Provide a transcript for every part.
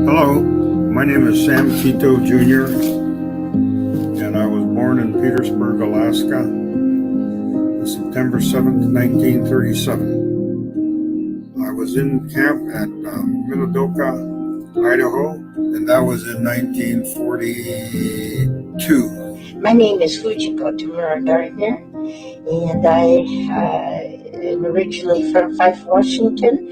Hello, my name is Sam Kito Jr., and I was born in Petersburg, Alaska, on September 7th, 1937. I was in camp at Minidoka, Idaho, and that was in 1942. My name is Fujiko Gardner, and I am originally from Fife, Washington,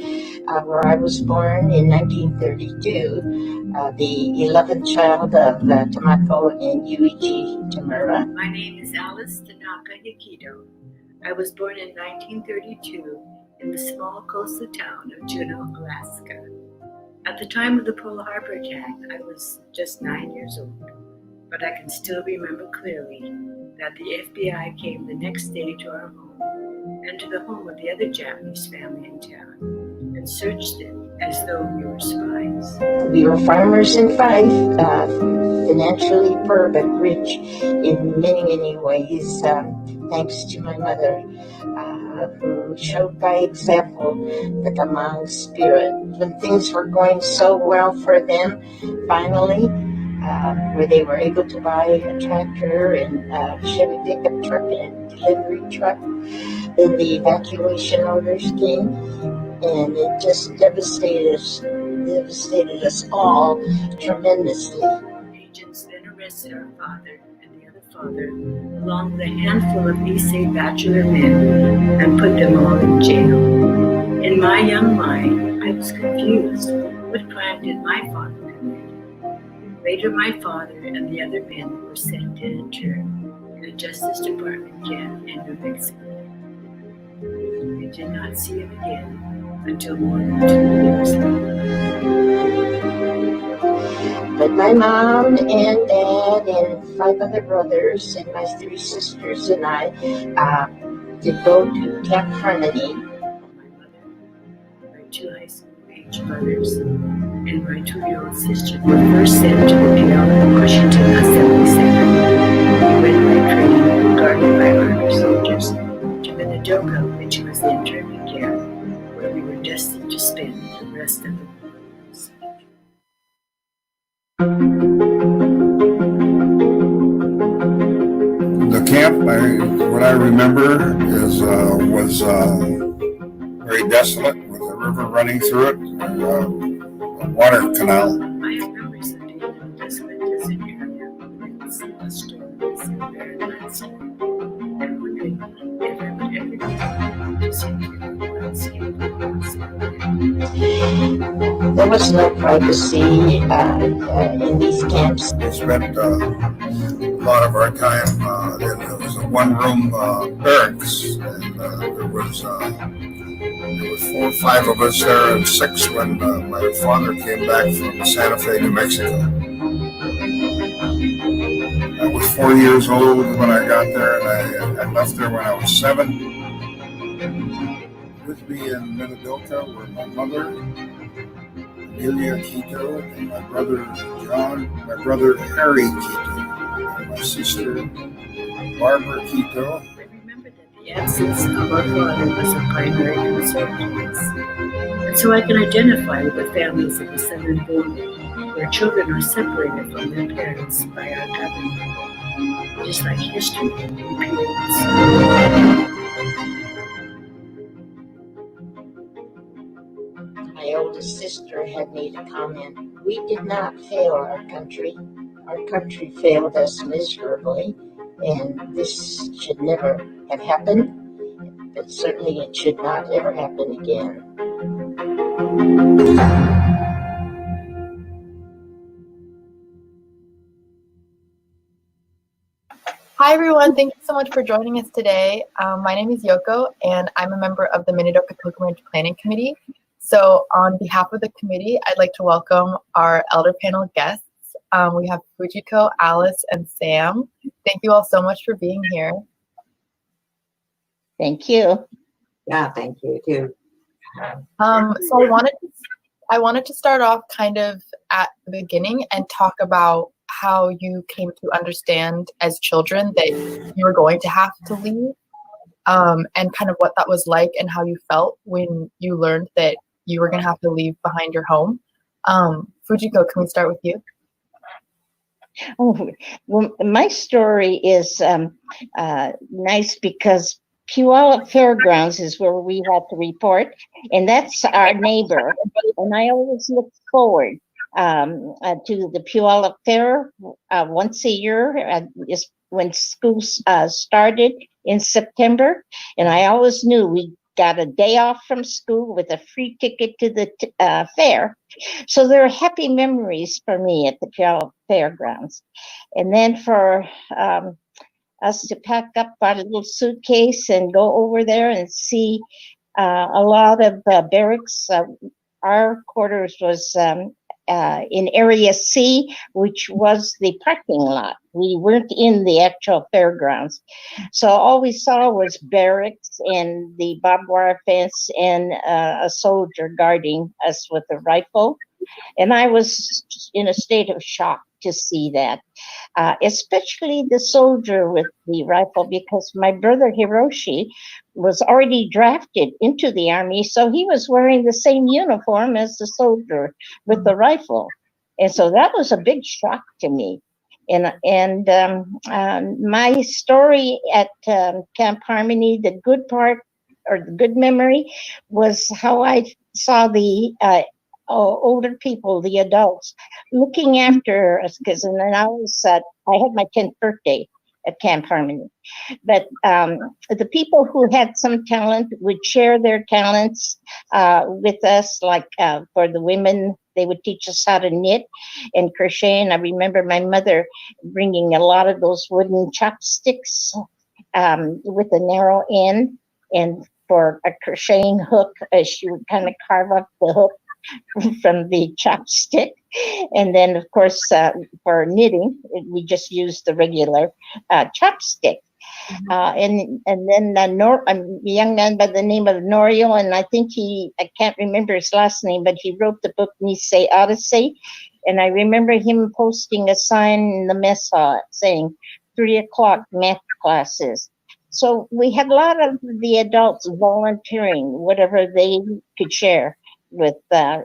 where I was born in 1932, the 11th child of Tamako and Yuichi Tamura. My name is Alice Hikido. I was born in 1932 in the small coastal town of Juneau, Alaska. At the time of the Pearl Harbor attack, I was just 9 years old, but I can still remember clearly that the FBI came the next day to our home and to the home of the other Japanese family in town and searched it as though we were spies. We were farmers in Fife, financially poor but rich in many, many ways, thanks to my mother, who showed by example the Tamang spirit. When things were going so well for them, finally, where they were able to buy a tractor and a Chevy pickup truck and a delivery truck, then the evacuation orders came, and it just devastated us all tremendously. Agents then arrested our father and the other father, along with a handful of Issei bachelor men, and put them all in jail. In my young mind, I was confused. What crime did my father commit? Later, my father and the other men were sent in a term in a Justice Department camp in New Mexico. I did not see him again until more than 2 years later. But my mom and dad and 5 other brothers and my 3 sisters and I did go to Camp Harmony. My mother, my 2 high school age brothers, and my 2-year-old sister were first sent to the jail in Washington Assembly Center. We went by train, guarded by armed soldiers, to Minidoka, which was the internment camp, where we were destined to spend the rest of the years. The camp, what I remember is was very desolate, with a river running through it, and a water canal. I have memories of being in a desolate desert area with its stories and barren landscape, and wondering if I would ever get to see the landscape. There was no privacy in these camps. We spent a lot of our time in it was a one-room barracks, and there was 4 or 5 of us there, and 6 when my father came back from Santa Fe, New Mexico. I was 4 years old when I got there, and I left there when I was 7. With me in Minidoka were my mother, Kito, and my brother John, my brother Harry Kito, and my sister Barbara Kito. I remember that the absence of our father was a primary concern to us. And so I can identify with the families of the southern border, where children are separated from their parents by our government. It is like history repeats. My oldest sister had made a comment. We did not fail our country. Our country failed us miserably, and this should never have happened, but certainly it should not ever happen again. Hi everyone, thank you so much for joining us today. My name is Yoko, and I'm a member of the Minidoka Pilgrimage Planning Committee. So on behalf of the committee, I'd like to welcome our elder panel guests. We have Fujiko, Alice, and Sam. Thank you all so much for being here. Thank you. Yeah, thank you too. So I wanted to start off kind of at the beginning and talk about how you came to understand as children that you were going to have to leave, and kind of what that was like and how you felt when you learned that you were going to have to leave behind your home. Fujiko, can we start with you? Oh, well, my story is nice because Puyallup Fairgrounds is where we had to report, and that's our neighbor. And I always look forward to the Puyallup Fair once a year. Is when school started in September, and I always knew we got a day off from school with a free ticket to the fair. So there are happy memories for me at the Puyallup Fairgrounds. And then for us to pack up our little suitcase and go over there and see a lot of barracks. Our quarters was in Area C, which was the parking lot. We weren't in the actual fairgrounds. So all we saw was barracks and the barbed wire fence and a soldier guarding us with a rifle. And I was in a state of shock to see that, especially the soldier with the rifle, because my brother Hiroshi was already drafted into the Army, so he was wearing the same uniform as the soldier with the rifle. And so that was a big shock to me. And my story at Camp Harmony, the good part or the good memory was how I saw the older people, the adults, looking after us, because and then I had my 10th birthday at Camp Harmony. But the people who had some talent would share their talents with us, like for the women, they would teach us how to knit and crochet. And I remember my mother bringing a lot of those wooden chopsticks with a narrow end. And for a crocheting hook, she would kind of carve up the hook from the chopstick. And then, of course, for knitting, we just used the regular chopstick. And then a young man by the name of Norio, and I think I can't remember his last name, but he wrote the book Nisei Odyssey. And I remember him posting a sign in the mess hall saying 3:00 math classes. So we had a lot of the adults volunteering whatever they could share with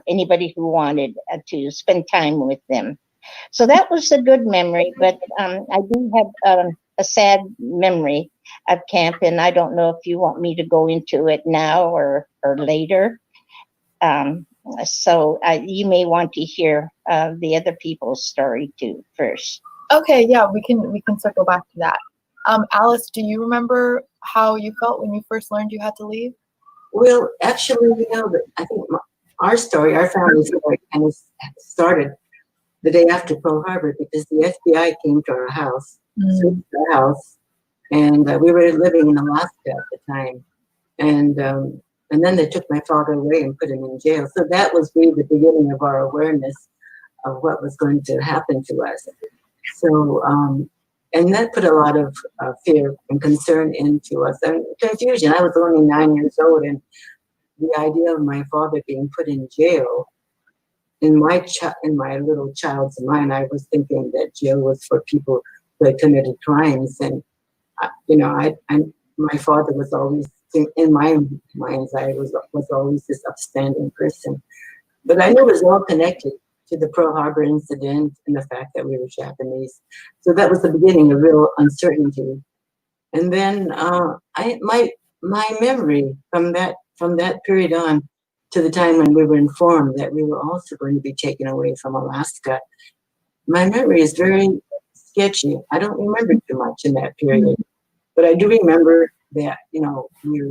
anybody who wanted to spend time with them. So that was a good memory, but I do have a sad memory of camp, and I don't know if you want me to go into it now or later. So you may want to hear the other people's story too first. Okay, yeah, we can circle back to that. Alice, do you remember how you felt when you first learned you had to leave? Well, actually, I think our family story kind of started the day after Pearl Harbor, because the FBI came to our house, and we were living in Alaska at the time, and then they took my father away and put him in jail. So that was really the beginning of our awareness of what was going to happen to us. So, and that put a lot of fear and concern into us, and confusion. I was only 9 years old, and the idea of my father being put in jail, in my little child's mind, I was thinking that jail was for people who had committed crimes, and my father was always, in my mind's eye, was always this upstanding person. But I knew it was all connected to the Pearl Harbor incident and the fact that we were Japanese. So that was the beginning of real uncertainty. And then my memory from that period on to the time when we were informed that we were also going to be taken away from Alaska, my memory is very sketchy. I don't remember too much in that period, but I do remember that we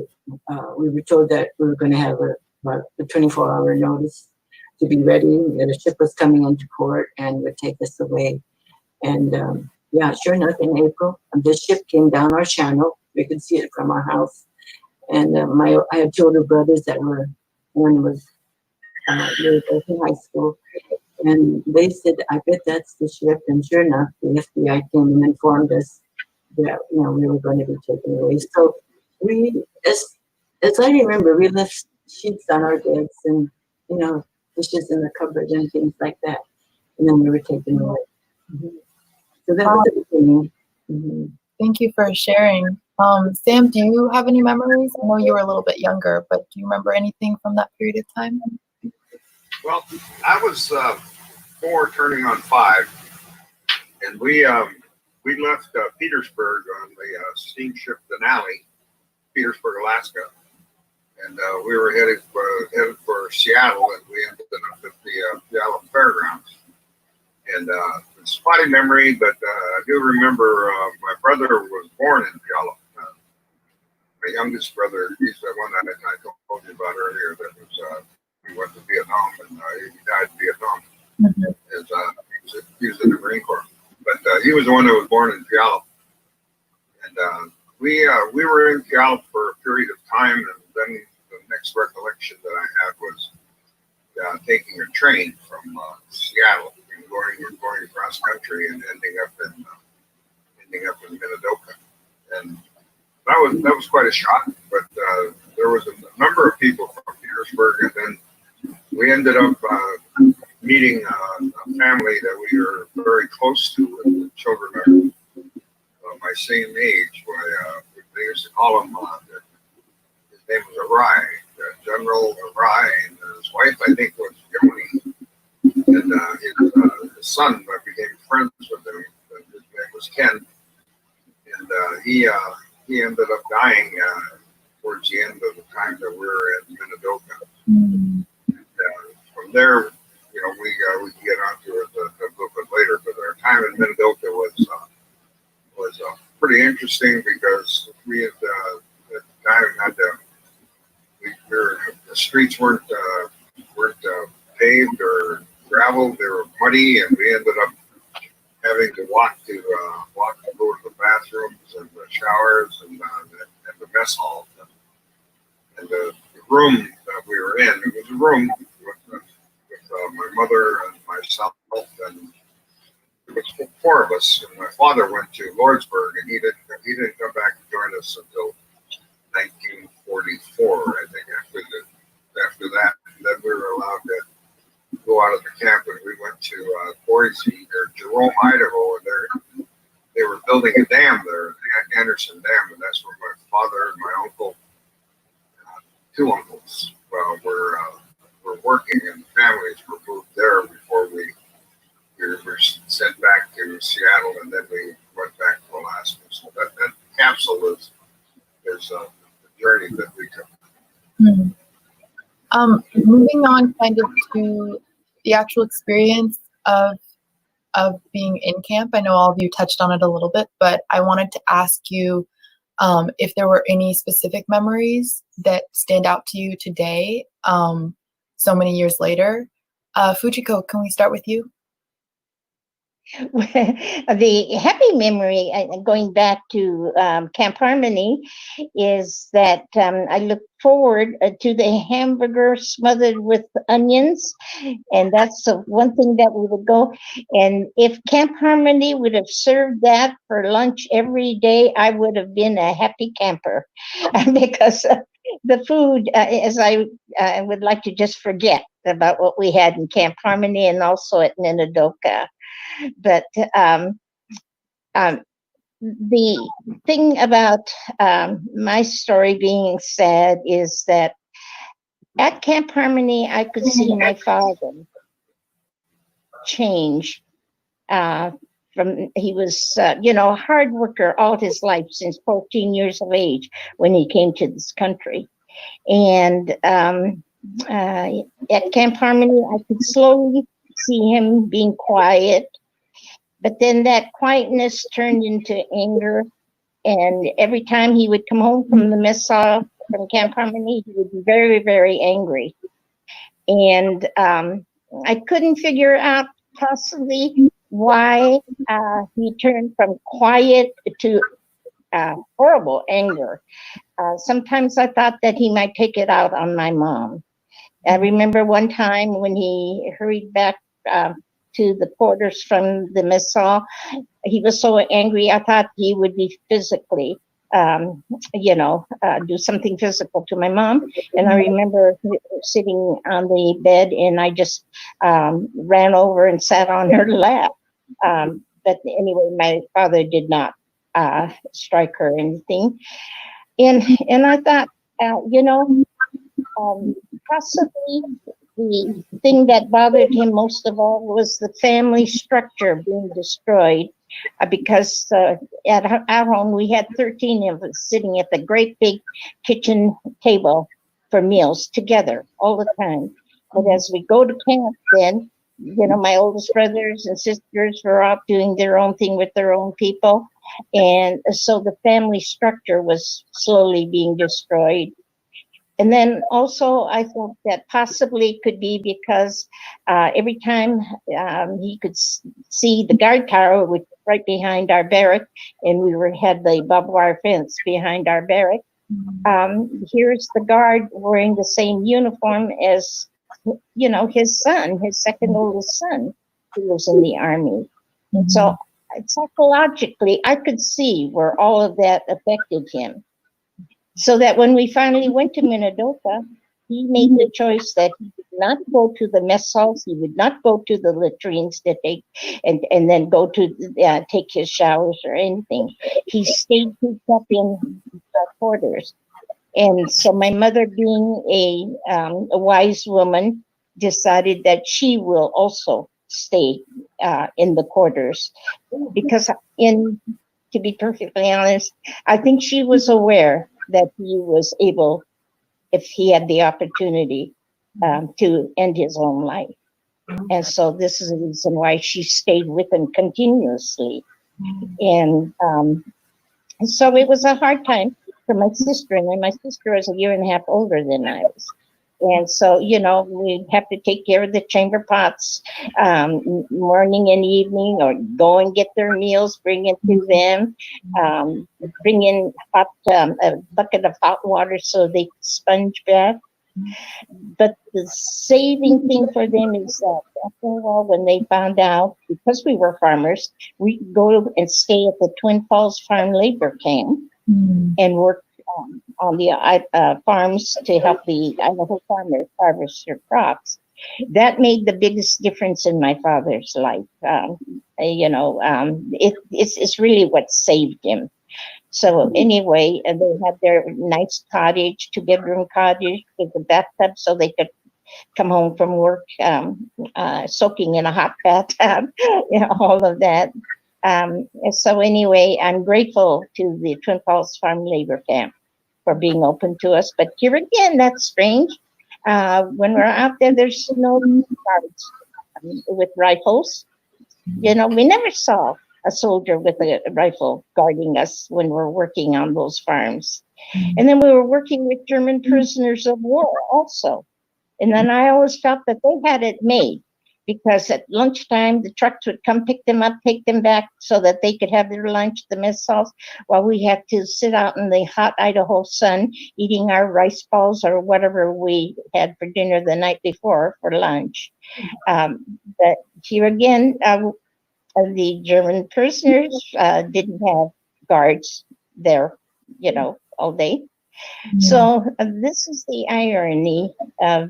were told that we were going to have a 24-hour notice to be ready, that a ship was coming into port and would take us away. And sure enough, in April, the ship came down our channel. We could see it from our house. And I had two older brothers one was we were both in high school. And they said, I bet that's the ship. And sure enough, the FBI came and informed us that, you know, we were going to be taken away. So we, as I remember, we left sheets on our beds and, you know, dishes in the cupboard and things like that. And then we were taken away. Mm-hmm. So that was the beginning. Mm-hmm. Thank you for sharing. Sam, do you have any memories? I know you were a little bit younger, but do you remember anything from that period of time? Well, I was 4 turning on 5, and we left Petersburg on the steamship Denali, Petersburg, Alaska, and we were headed for Seattle, and we ended up at the Seattle Fairgrounds. And it's a spotty memory, but I do remember my brother was born in Seattle. My youngest brother, he's the one that I told you about earlier, that was he went to Vietnam, and he died in Vietnam. Mm-hmm. He was in the Marine Corps, but he was the one that was born in Seattle. And we were in Seattle for a period of time, and then the next recollection that I had was taking a train from Seattle and going across country and ending up in Minidoka, and that was quite a shock. But there was a number of people from Petersburg, and then we ended up meeting a family that we were very close to, and the children are my same age. They used to call him, his name was Arai, General Arai, and his wife, I think, was Yoni. And his son, I became friends with him. His name was Ken. And he ended up dying towards the end of the time that we were at Minidoka. Mm. And from there, you know, we can get onto it a little bit later, but our time in Minidoka was pretty interesting because we had at the time had the streets weren't paved or gravel; they were muddy, and we ended up having to walk to go to the bathrooms and the showers and the mess hall. And the room that we were in, it was a room with my mother and myself, and it was 4 of us. And my father went to Lordsburg, and he didn't come back to join us until 1944, I think. After that, and then we were allowed to go out of the camp, and we went to Boise or Jerome, Idaho, and they were building a dam there, the Anderson Dam, and that's where my father and my uncle, 2 uncles, were working, and families were moved there before we were sent back to Seattle, and then we went back to Alaska. So that capsule is the journey that we took. Mm-hmm. Moving on kind of to the actual experience of being in camp. I know all of you touched on it a little bit, but I wanted to ask you if there were any specific memories that stand out to you today, so many years later. Fujiko, can we start with you? The happy memory, going back to Camp Harmony, is that I look forward to the hamburger smothered with onions, and that's one thing that we would go. And if Camp Harmony would have served that for lunch every day, I would have been a happy camper because the food, as I would like to just forget about what we had in Camp Harmony and also at Minidoka. But the thing about my story being sad is that at Camp Harmony, I could see my father change from, he was, a hard worker all his life since 14 years of age when he came to this country. And at Camp Harmony, I could slowly see him being quiet. But then that quietness turned into anger. And every time he would come home from the mess hall from Camp Harmony, he would be very, very angry. And I couldn't figure out possibly why he turned from quiet to horrible anger. Sometimes I thought that he might take it out on my mom. I remember one time when he hurried back to the quarters from the mess hall, he was so angry. I thought he would be physically, do something physical to my mom. And I remember sitting on the bed, and I just ran over and sat on her lap. But anyway, my father did not strike her or anything. And I thought, possibly the thing that bothered him most of all was the family structure being destroyed, because at our home we had 13 of us sitting at the great big kitchen table for meals together all the time. But as we go to camp, then my oldest brothers and sisters were out doing their own thing with their own people, and so the family structure was slowly being destroyed. And then also, I thought that possibly could be because every time he could see the guard tower, which was right behind our barrack, and we had the barbed wire fence behind our barrack. Here's the guard wearing the same uniform as, his son, his second oldest son, who was in the Army. And so psychologically, I could see where all of that affected him. So that when we finally went to Minidoka, he made the choice that he would not go to the mess halls, he would not go to the latrines to take and then go to take his showers or anything. He stayed cooped up in our quarters. And so my mother, being a wise woman, decided that she will also stay in the quarters, because to be perfectly honest, I think she was aware that he was able, if he had the opportunity, to end his own life. And so this is the reason why she stayed with him continuously. And so it was a hard time for my sister, and my sister was a year and a half older than I was. And so, we'd have to take care of the chamber pots morning and evening, or go and get their meals, bring it to them, bring in a bucket of hot water so they could sponge bath. But the saving thing for them is that after a while, when they found out, because we were farmers, we'd go and stay at the Twin Falls Farm Labor Camp and work on the farms to help the Idaho farmers harvest their crops. That made the biggest difference in my father's life. It's really what saved him. So anyway, they had their nice cottage, 2-bedroom cottage with a bathtub, so they could come home from work soaking in a hot bathtub, all of that. So anyway, I'm grateful to the Twin Falls Farm Labor Camp for being open to us. But here again, that's strange. When we're out there, there's no guards with rifles. We never saw a soldier with a rifle guarding us when we're working on those farms. And then we were working with German prisoners of war also. And then I always felt that they had it made, because at lunchtime, the trucks would come pick them up, take them back so that they could have their lunch, the mess halls, while we had to sit out in the hot Idaho sun eating our rice balls or whatever we had for dinner the night before for lunch. But here again, the German prisoners didn't have guards there, all day. So this is the irony,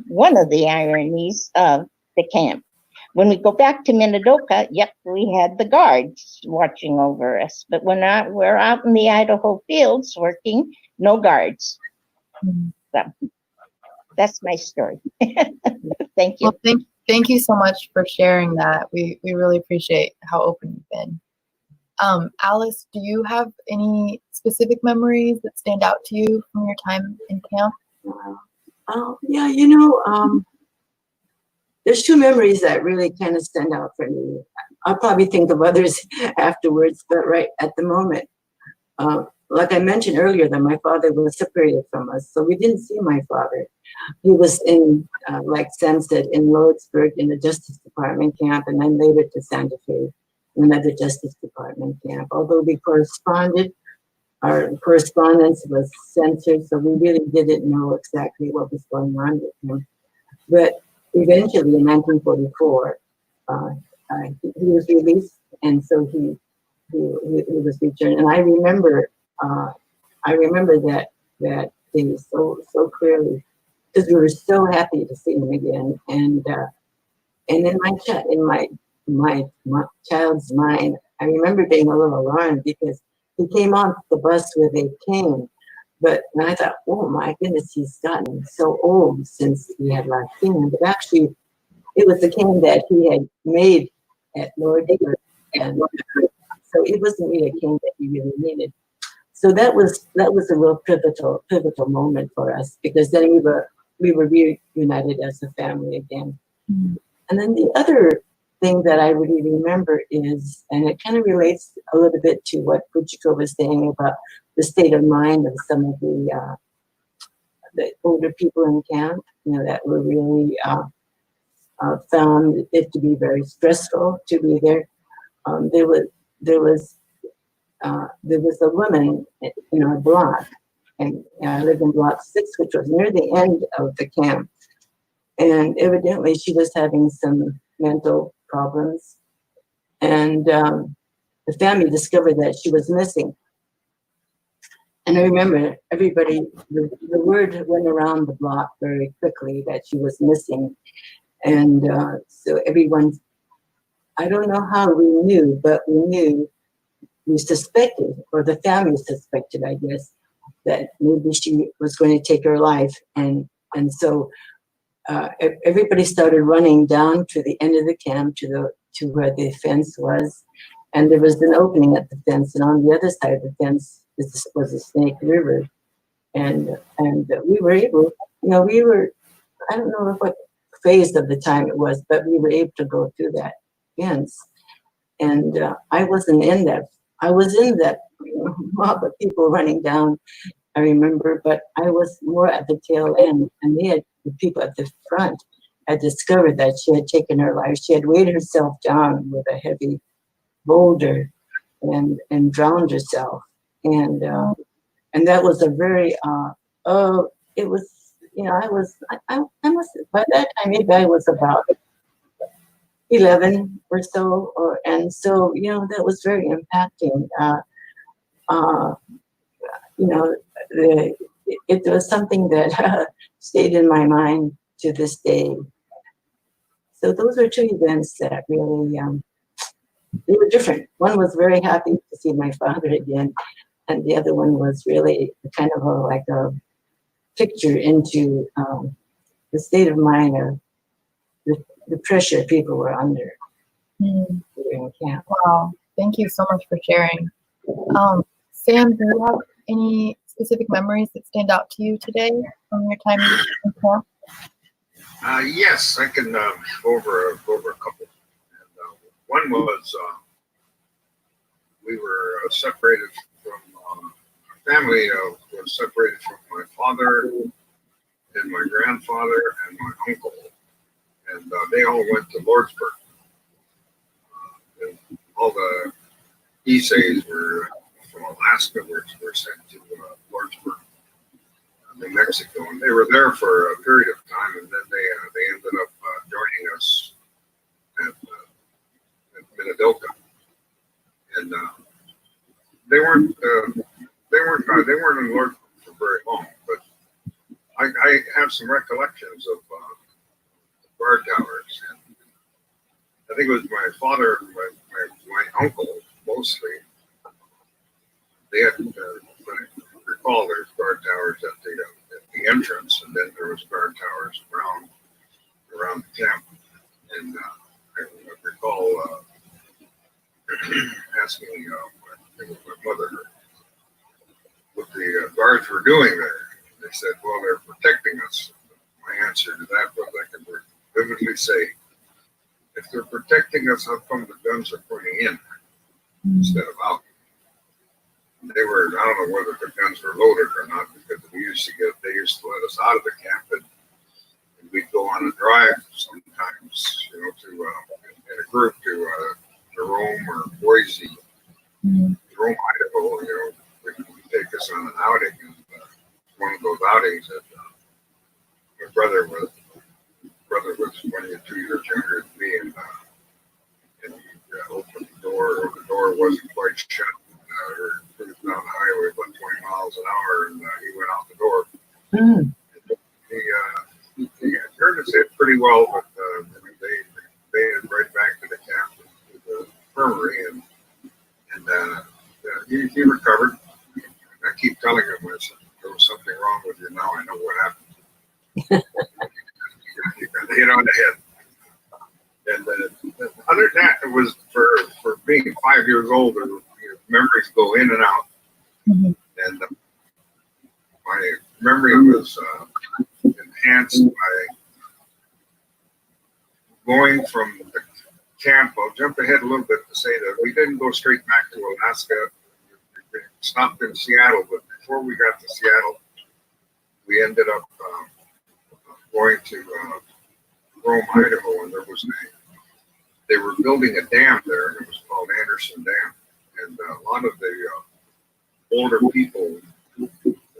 one of the ironies of the camp. When we go back to Minidoka, yep, we had the guards watching over us. But when we're out in the Idaho fields working, no guards. So that's my story. Thank you. Well, thank you so much for sharing that. We really appreciate how open you've been. Alice, do you have any specific memories that stand out to you from your time in camp? Yeah, there's two memories that really kind of stand out for me. I'll probably think of others afterwards, but right at the moment, like I mentioned earlier, that my father was separated from us, so we didn't see my father. He was in, like Sam said, in Lordsburg in the Justice Department camp, and then later to Santa Fe in another Justice Department camp. Although we corresponded, our correspondence was censored, so we really didn't know exactly what was going on with him. But eventually, in 1944, he was released, and so he was returned. And I remember that day so clearly, because we were so happy to see him again. And in my child's mind, I remember being a little alarmed because he came on the bus with a cane. But and I thought, oh my goodness, he's gotten so old since we had last seen him. But actually, it was the cane that he had made at Lower Digger, and so it wasn't really a cane that he really needed. So that was a real pivotal moment for us, because then we were reunited as a family again. Mm-hmm. And then the other thing that I really remember is, and it kind of relates a little bit to what Fujiko was saying about the state of mind of some of the older people in camp, that were really found it to be very stressful to be there. There was a woman in our block, and I lived in block 6, which was near the end of the camp. And evidently she was having some mental problems. And the family discovered that she was missing. And I remember everybody, the word went around the block very quickly that she was missing. And so everyone, I don't know how we knew, but we suspected, or the family suspected, I guess, that maybe she was going to take her life. And so everybody started running down to the end of the camp to where the fence was, and there was an opening at the fence, and on the other side of the fence was the Snake River, and we were able, I don't know what phase of the time it was, but we were able to go through that fence, and I wasn't in that. I was in that mob of people running down, I remember, but I was more at the tail end, and the people at the front had discovered that she had taken her life. She had weighed herself down with a heavy boulder and drowned herself. And that was a very, it was, I must, by that time, maybe I was about 11 or so, and so, that was very impacting. It was something that stayed in my mind to this day. So those are two events that really, they were different. One was very happy to see my father again, and the other one was really kind of like a picture into the state of mind of the pressure people were under during camp. Wow, thank you so much for sharing. Sam, do you have any specific memories that stand out to you today from your time in camp? Yes, I can go over a couple. And, one was we were separated from our family was separated from my father and my grandfather and my uncle, and they all went to Lordsburg. And all the Isays were from Alaska were sent to Lordsburg, New Mexico, and they were there for a period of time, and then they ended up joining us at Minidoka, and they weren't in Lordsburg for very long, but I have some recollections of guard towers, and I think it was my father and my uncle mostly. They had, I recall, there's guard towers at the entrance, and then there was guard towers around the camp. And I recall asking my mother what the guards were doing there. They said, well, they're protecting us. My answer to that was, I can vividly say, if they're protecting us, how come the guns are pointing in instead of out? They were, I don't know whether the guns were loaded or not, because they used to let us out of the camp, and we'd go on a drive sometimes, to in a group to Jerome or Boise, Jerome, Idaho. Would take us on an outing, and one of those outings that my brother shut. We were cruising down the highway about 20 miles an hour, and he went out the door. Mm. He turned his head pretty well, but they headed right back to the camp, to the infirmary, and he recovered. I keep telling him, I said, there was something wrong with you. Now I know what happened. You got hit on the head. And other than that, it was for being 5 years old, memories go in and out. Mhm. And my memory was enhanced by going from the camp. I'll jump ahead a little bit to say that we didn't go straight back to Alaska. We stopped in Seattle, but before we got to Seattle, we ended up going to Rome, Idaho, and they were building a dam there, and it was called Anderson Dam. And a lot of the older people,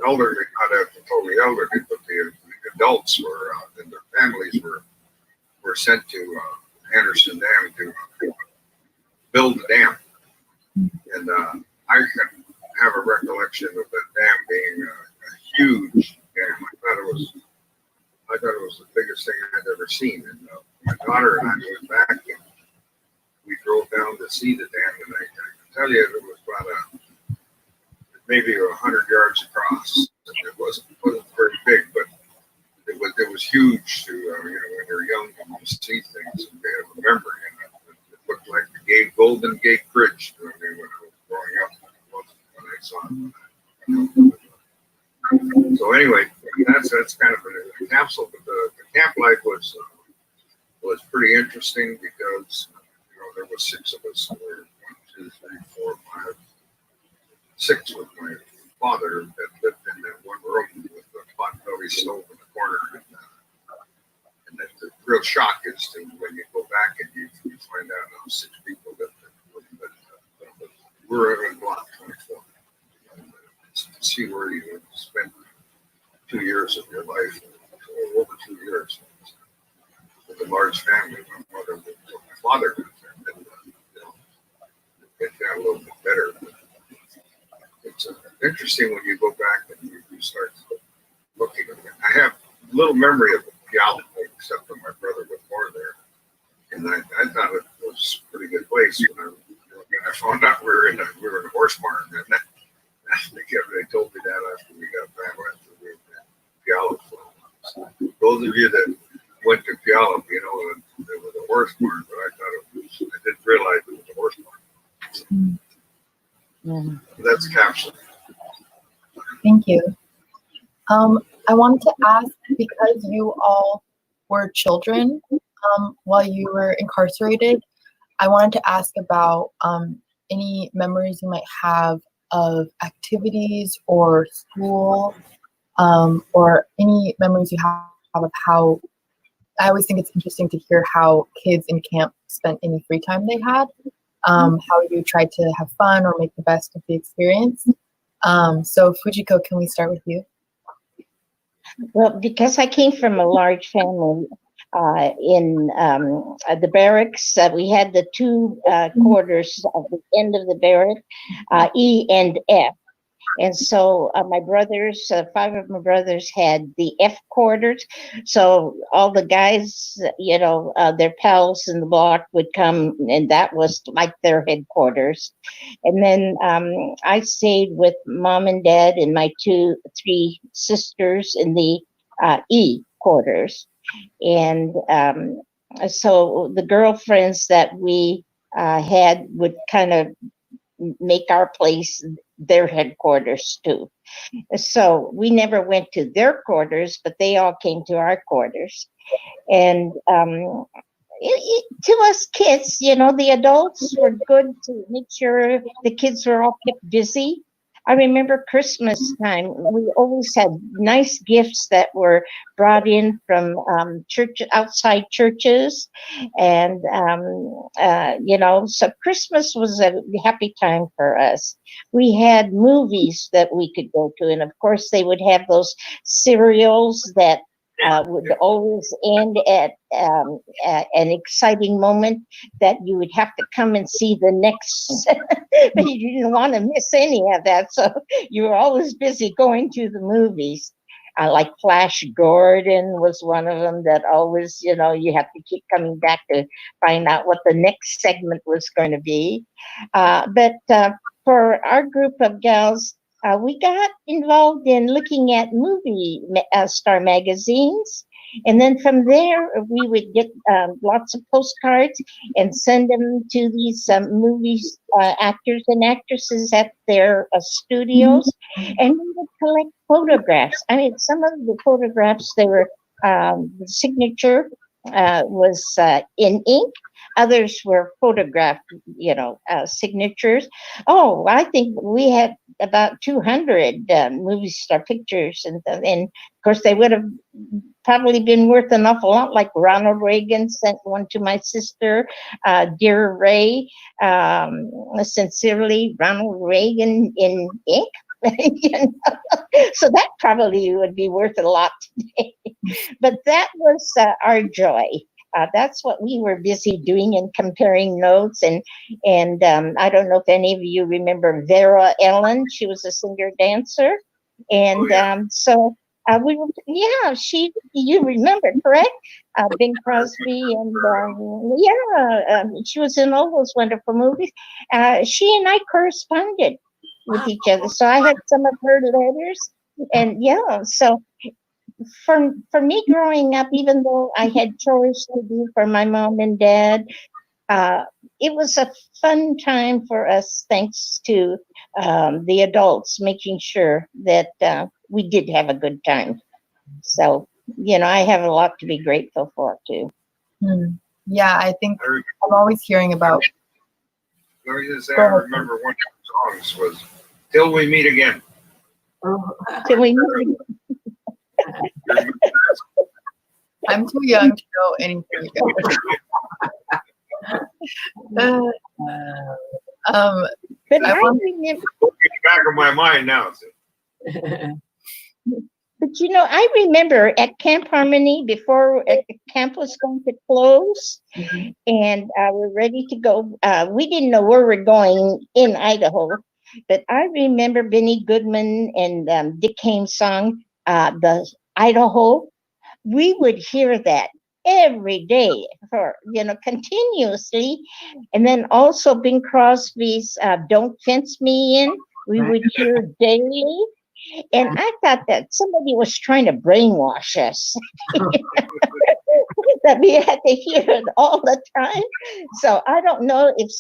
elderly, not totally elderly, but the adults were, and their families were sent to Anderson Dam to build the dam. And I have a recollection of that dam being a huge dam. I thought it was the biggest thing I'd ever seen. And my daughter and I went back and we drove down to see the dam, and I can tell you it was about maybe 100 yards across. It wasn't very big, but it was huge to when you're young and you see things and they have a memory, and it looked like the Golden Gate Bridge when I was growing up. When I saw it. So anyway, that's kind of a capsule, but the camp life was pretty interesting because there was 6 of us. There were 1, 2, 3, 4, 5, 6 with my father that lived in that one room with the pot-belly stove in the corner. And the real shock is to when you go back and you find out how 6 people lived there. But we're in block 24. And to see where you spent 2 years of your life, over 2 years, with a large family. My mother, my father lived there, and it got a little bit better. But it's interesting when you go back and you start looking at it. I have little memory of Puyallup, except for my brother was born there, and I thought it was a pretty good place. When I found out we were in a horse barn, and they told me that after we got back after we were in Puyallup. So those of you that went to Puyallup, it was a horse barn, but I didn't realize it was a horse barn. So, that's capsule. Thank you. I wanted to ask, because you all were children while you were incarcerated, I wanted to ask about any memories you might have of activities or school, or any memories you have of how, I always think it's interesting to hear how kids in camp spent any free time they had, how you tried to have fun or make the best of the experience. So Fujiko, can we start with you? Well, because I came from a large family in the barracks, we had the 2 quarters at the end of the barrack, E and F. And so my brothers, 5 of my brothers had the F quarters. So all the guys, their pals in the block would come, and that was like their headquarters. And then I stayed with mom and dad and my 3 sisters in the E quarters. And so the girlfriends that we had would kind of make our place their headquarters too. So we never went to their quarters, but they all came to our quarters. And to us kids, the adults were good to make sure the kids were all kept busy. I remember Christmas time, we always had nice gifts that were brought in from outside churches. And, so Christmas was a happy time for us. We had movies that we could go to. And of course, they would have those cereals that would always end at an exciting moment that you would have to come and see the next. You didn't want to miss any of that, so you were always busy going to the movies. Like Flash Gordon was one of them that always, you have to keep coming back to find out what the next segment was going to be. But for our group of gals, we got involved in looking at movie star magazines. And then from there, we would get lots of postcards and send them to these movie actors and actresses at their studios. And we would collect photographs. I mean, some of the photographs, they were, the signature was in ink. Others were photographed, signatures. Oh, I think we had about 200 movie star pictures. And of course, they would have probably been worth an awful lot. Like Ronald Reagan sent one to my sister, Dear Ray, sincerely, Ronald Reagan in ink. So that probably would be worth a lot today. But that was our joy. That's what we were busy doing and comparing notes. And I don't know if any of you remember Vera Ellen. She was a singer dancer. And so we were, you remember, correct? Bing Crosby. And she was in all those wonderful movies. She and I corresponded with each other. So I had some of her letters. And so for me growing up, even though I had chores to do for my mom and dad, it was a fun time for us, thanks to the adults making sure that we did have a good time. So, I have a lot to be grateful for, too. Yeah, I think I'm always hearing about. Let me just say, I remember one of the songs was "Till We Meet Again." Till we meet again. I'm too young to know anything. But I remember. In the back of my mind now. But I remember at Camp Harmony, before camp was going to close, and we're ready to go. We didn't know where we're going in Idaho, but I remember Benny Goodman and Dick Haymes' song, the Idaho. We would hear that every day for continuously, and then also Bing Crosby's "Don't Fence Me In." We would hear daily. And I thought that somebody was trying to brainwash us, that we had to hear it all the time. So I don't know if,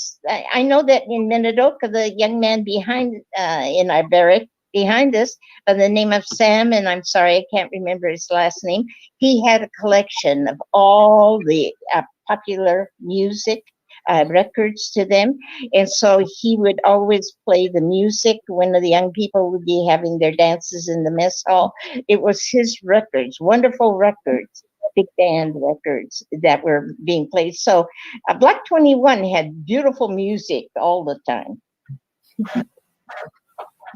I know that in Minidoka, the young man behind, in our barrack, behind us, by the name of Sam, and I'm sorry, I can't remember his last name, he had a collection of all the popular music records to them. And so he would always play the music when the young people would be having their dances in the mess hall. It was his records, wonderful records, big band records that were being played. So Black 21 had beautiful music all the time.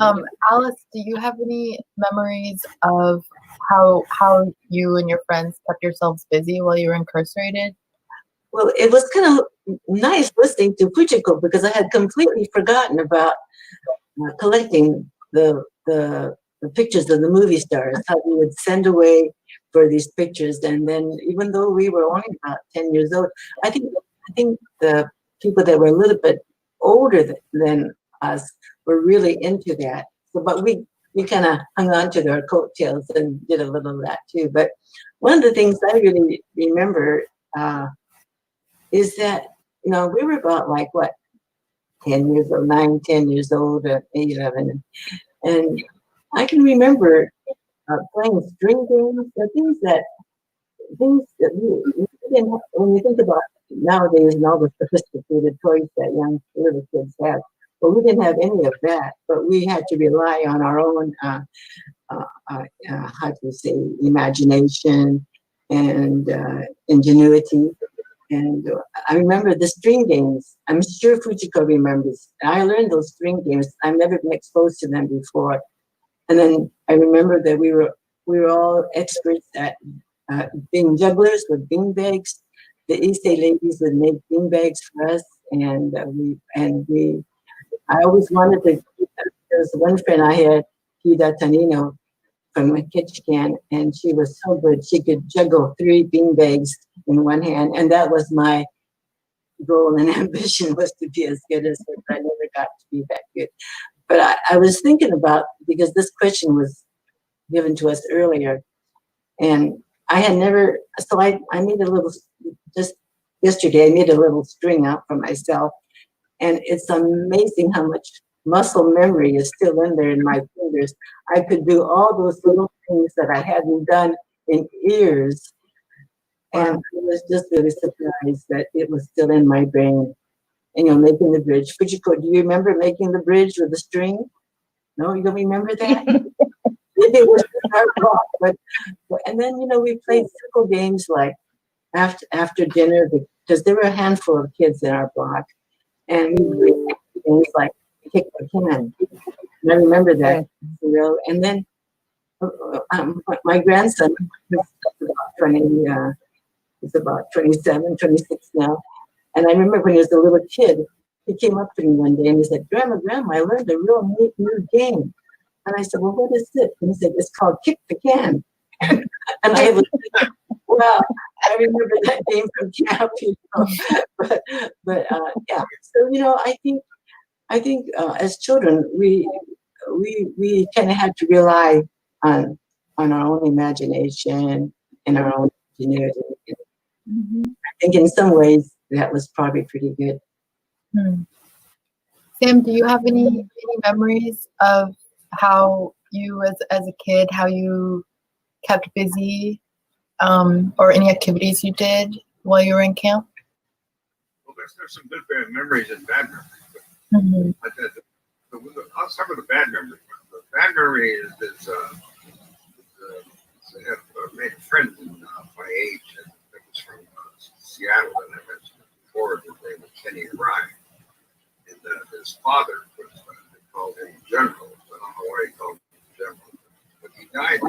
Alice, do you have any memories of how you and your friends kept yourselves busy while you were incarcerated? Well, it was kind of nice listening to Fujiko because I had completely forgotten about collecting the pictures of the movie stars, how we would send away for these pictures. And then even though we were only about 10 years old, I think the people that were a little bit older than us were really into that. So, but we kind of hung on to their coattails and did a little of that too. But one of the things I really remember is that, we were about 10 years old, 9, 10 years old, 8, 11. And I can remember playing string games, things that we didn't have, when you think about nowadays and all the sophisticated toys that young little kids have. But we didn't have any of that, but we had to rely on our own, how to say, imagination and ingenuity. And I remember the string games. I'm sure Fujiko remembers. I learned those string games. I've never been exposed to them before. And then I remember that we were all experts at being jugglers with bean bags. The East Bay ladies would make bean bags for us, and I always wanted to. There was one friend I had, Hida Tanino, from Ketchikan, and she was so good. She could juggle 3 bean bags in one hand, and that was my goal and ambition, was to be as good as her. But I never got to be that good. But I was thinking about, because this question was given to us earlier, and I had never, so I made a little, just yesterday, I made a little string out for myself, and it's amazing how much muscle memory is still in there in my fingers. I could do all those little things that I hadn't done in years, and I was just really surprised that it was still in my brain. And making the bridge. Fujiko, do you remember making the bridge with the string? No, you don't remember that? Maybe it was just our block, and then we played simple games like after dinner, because there were a handful of kids in our block, and we played games like kick the can. And I remember that, and then my grandson was about 27, 26 now, and I remember when he was a little kid, he came up to me one day and he said, Grandma, I learned a real neat new game. And I said, well, what is it? And he said, it's called Kick the Can. And I was like, well, I remember that game from camp, but yeah. So, I think as children, we kind of had to rely on our own imagination and our own ingenuity. Mm-hmm. I think in some ways that was probably pretty good. Sam, do you have any memories of how you as a kid, how you kept busy, or any activities you did while you were in camp? Well, there's some good memories and bad memories. Mm-hmm. I'll start with the bad memory. The bad memory is I have made a friend my age that was from Seattle, and I mentioned before. His name was Kenny Ryan, and his father was they called him General. I don't know why he called him General, but he died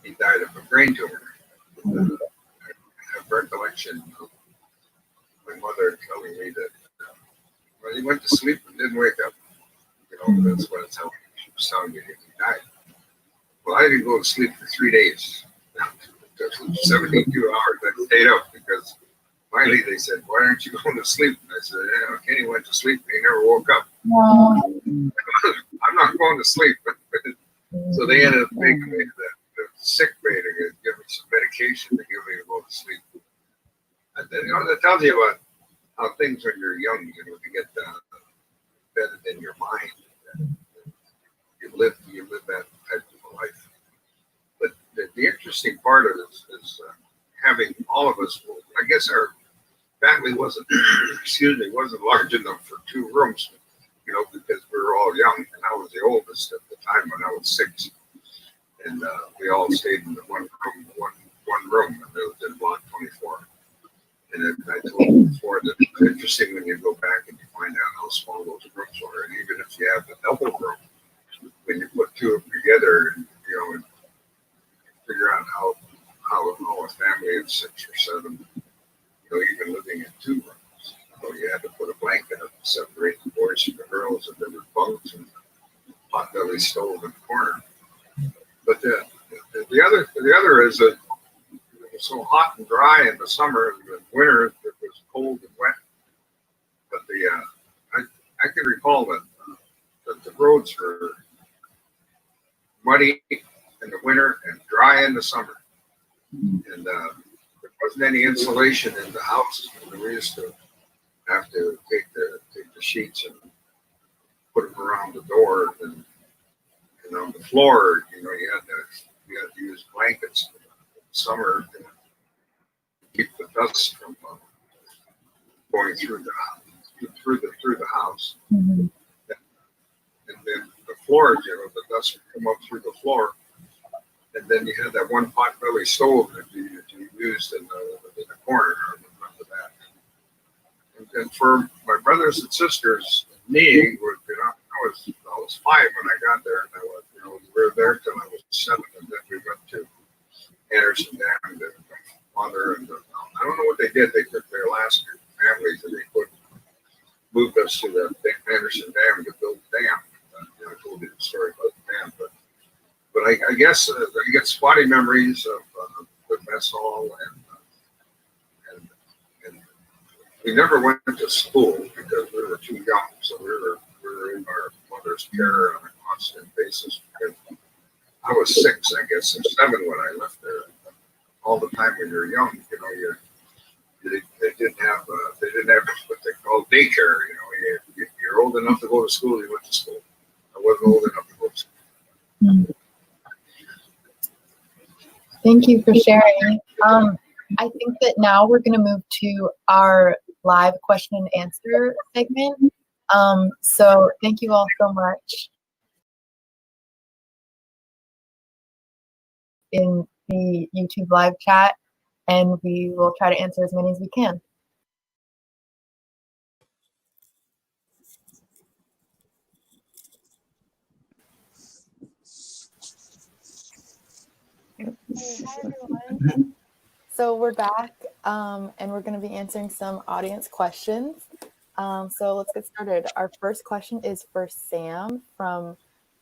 he died of a brain tumor. I have recollection of my mother telling me that well, he went to sleep and didn't wake up. That's what it's how he was telling me he died. Well, I didn't go to sleep for 3 days. 72 hours I stayed up, because finally they said, why aren't you going to sleep? And I said, Kenny went to sleep and he never woke up. I'm not going to sleep. So they ended up taking me to the sick bay to give me some medication to give me to go to sleep. And then, that tells you about how things when you're young, you get embedded in your mind. You live that type of a life. But the interesting part of this is having all of us. I guess our family wasn't large enough for 2 rooms, because we were all young, and I was the oldest at the time when I was 6, and we all stayed in one room, and it was in block 24. And I told you before that it's interesting when you go back and you find out how small those rooms are, and even if you have a double room, when you put 2 of them together, and figure out how a family of 6 or 7, even living in 2 rooms, you had to put a blanket up to separate the boys from the girls, and there were bunks and hot belly stove in the corner. But the other is that it was so hot and dry in the summer, and the winter it was cold and wet. But I can recall that the roads were muddy in the winter and dry in the summer, and there wasn't any insulation in the house. And we used to have to take the sheets and put them around the door, and on the floor, you had to use blankets in the summer to keep the dust from going through the house. Mm-hmm. And then the floors, the dust would come up through the floor. And then you had that one pot belly stove that you used in the corner. I remember that. And for my brothers and sisters, me, I was 5 when I got there, and we were there till I was 7, and then we went to Anderson Dam and mother, and I don't know what they did. They took their last families and they moved us to the Anderson Dam to build the dam. I told you the story about the dam, but I guess I get spotty memories of the mess hall, and we never went to school because we were too young, so we were in our mother's care on a constant basis. Because I was 6, I guess, or 7 when I left there. All the time when you're young, they didn't have what they call daycare. You're old enough to go to school, you went to school. I wasn't old enough to go to school. Thank you for sharing. I think that now we're going to move to our live question and answer segment. So thank you all so much in the YouTube live chat, and we will try to answer as many as we can. Hi everyone. So we're back, and we're going to be answering some audience questions. So let's get started. Our first question is for Sam from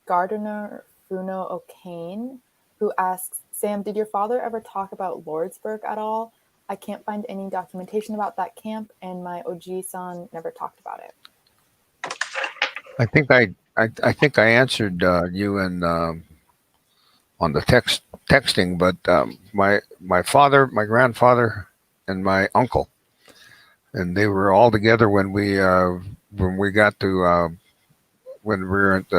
Gardner Funo O'Kane, who asks, Sam, did your father ever talk about Lordsburg at all? I can't find any documentation about that camp, and my Oji-san never talked about it. I think I answered you in on the texting, but my father, my grandfather, and my uncle, and they were all together when we got to when we were at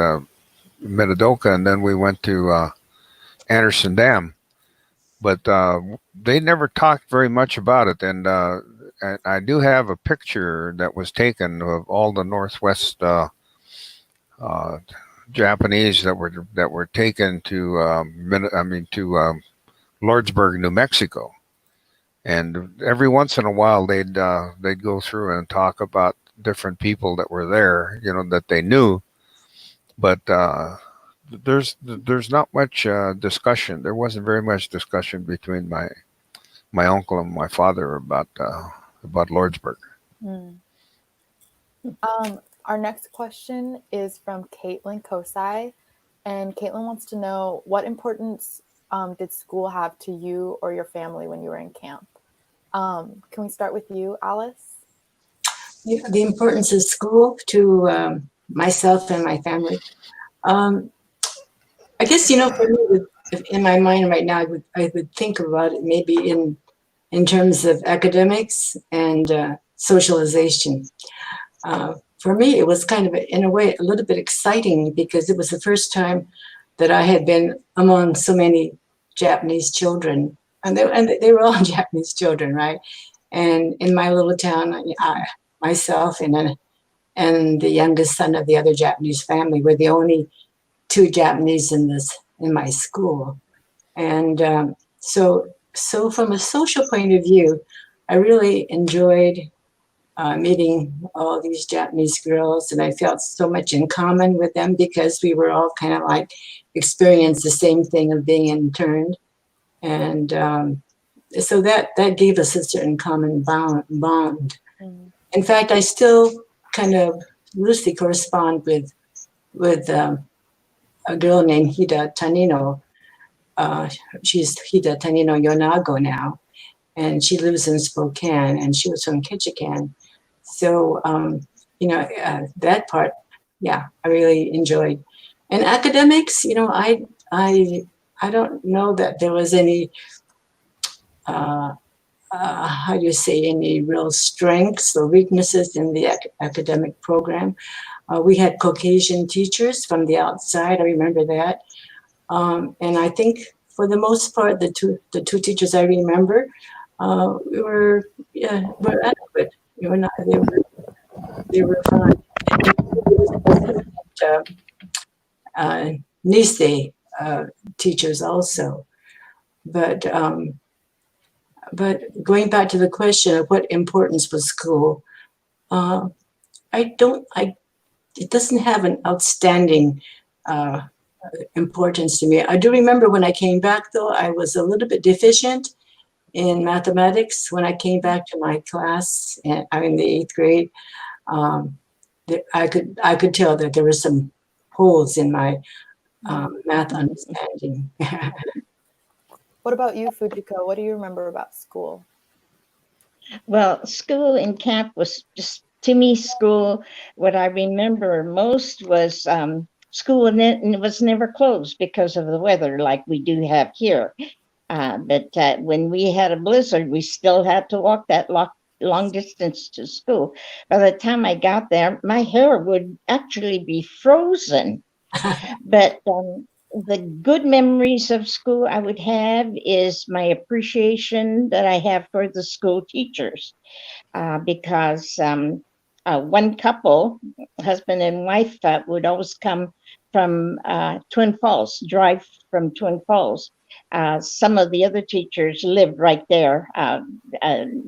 Minidoka, and then we went to Anderson Dam. But they never talked very much about it, and I do have a picture that was taken of all the Northwest Japanese that were taken to Lordsburg, New Mexico, and every once in a while they'd go through and talk about different people that were there, that they knew, but there's not much discussion. There wasn't very much discussion between my uncle and my father about Lordsburg. Our next question is from Caitlin Kosai, and Caitlin wants to know, what importance did school have to you or your family when you were in camp? Can we start with you, Alice? Yeah, the importance of school to myself and my family. I guess, for me, in my mind right now, I would think about it maybe in terms of academics and socialization. For me, it was kind of, in a way, a little bit exciting because it was the first time that I had been among so many Japanese children, and they were all Japanese children, right? And in my little town, myself and the youngest son of the other Japanese family were the only 2 Japanese in my school, and so from a social point of view, I really enjoyed meeting all these Japanese girls, and I felt so much in common with them because we were all kind of like experienced the same thing of being interned, and so that gave us a certain common bond. In fact, I still kind of loosely correspond with a girl named Hida Tanino. She's Hida Tanino Yonago now, and she lives in Spokane, and she was from Ketchikan. So, that part, yeah, I really enjoyed. And academics, I don't know that there was any, how do you say, any real strengths or weaknesses in the academic program. We had Caucasian teachers from the outside, I remember that. And I think for the most part, the two teachers I remember were adequate. They were fine. Nisei teachers also, but going back to the question of what importance was school, it doesn't have an outstanding importance to me. I do remember when I came back, though, I was a little bit deficient in mathematics when I came back to my class, and I'm in the 8th grade. I could tell that there were some holes in my math understanding. What about you, Fujiko? What do you remember about school? Well, school in camp was just, to me, school, what I remember most was school was never closed because of the weather like we do have here. But when we had a blizzard, we still had to walk that long distance to school. By the time I got there, my hair would actually be frozen. But the good memories of school I would have is my appreciation that I have for the school teachers, because one couple, husband and wife, would always come from Twin Falls, drive from Twin Falls. Some of the other teachers lived right there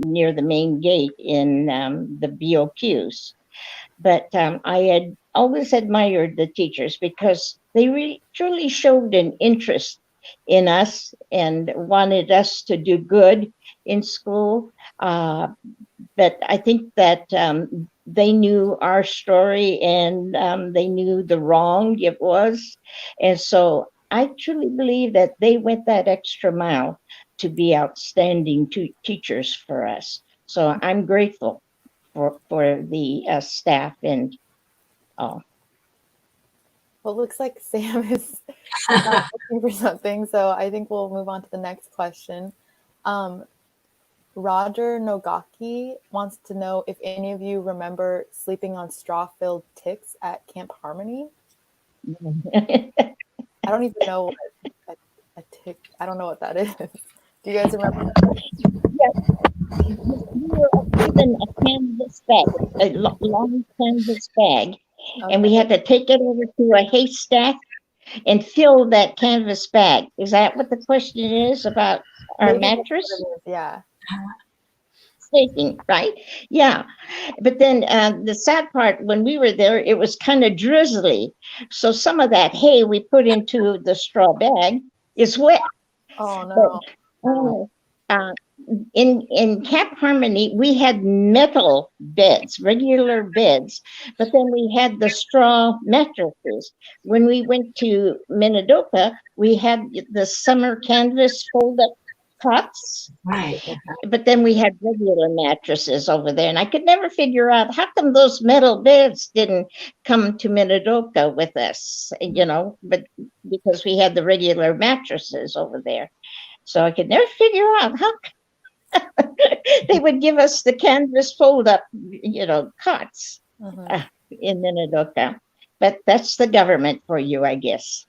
near the main gate in the BOQs. But I had always admired the teachers because they really truly showed an interest in us and wanted us to do good in school. But I think that they knew our story, and they knew the wrong it was. And so I truly believe that they went that extra mile to be outstanding teachers for us. So I'm grateful for the staff and all. Well, it looks like Sam is looking for something, so I think we'll move on to the next question. Roger Nogaki wants to know if any of you remember sleeping on straw-filled ticks at Camp Harmony. I don't even know what a tick. I don't know what that is. Do you guys remember? Yes. We were given a canvas bag, a long canvas bag, and we had to take it over to a haystack and fill that canvas bag. Is that what the question is about our mattress? Yeah. Sleeping, right? Yeah. But then the sad part, when we were there, it was kind of drizzly. So some of that hay we put into the straw bag is wet. Oh, no. But, in Camp Harmony, we had metal beds, regular beds, but then we had the straw mattresses. When we went to Minidoka, we had the summer canvas fold-up cots. Right. But then we had regular mattresses over there, and I could never figure out how come those metal beds didn't come to Minidoka with us, but because we had the regular mattresses over there. So I could never figure out how they would give us the canvas fold-up, cots in Minidoka. But that's the government for you, I guess.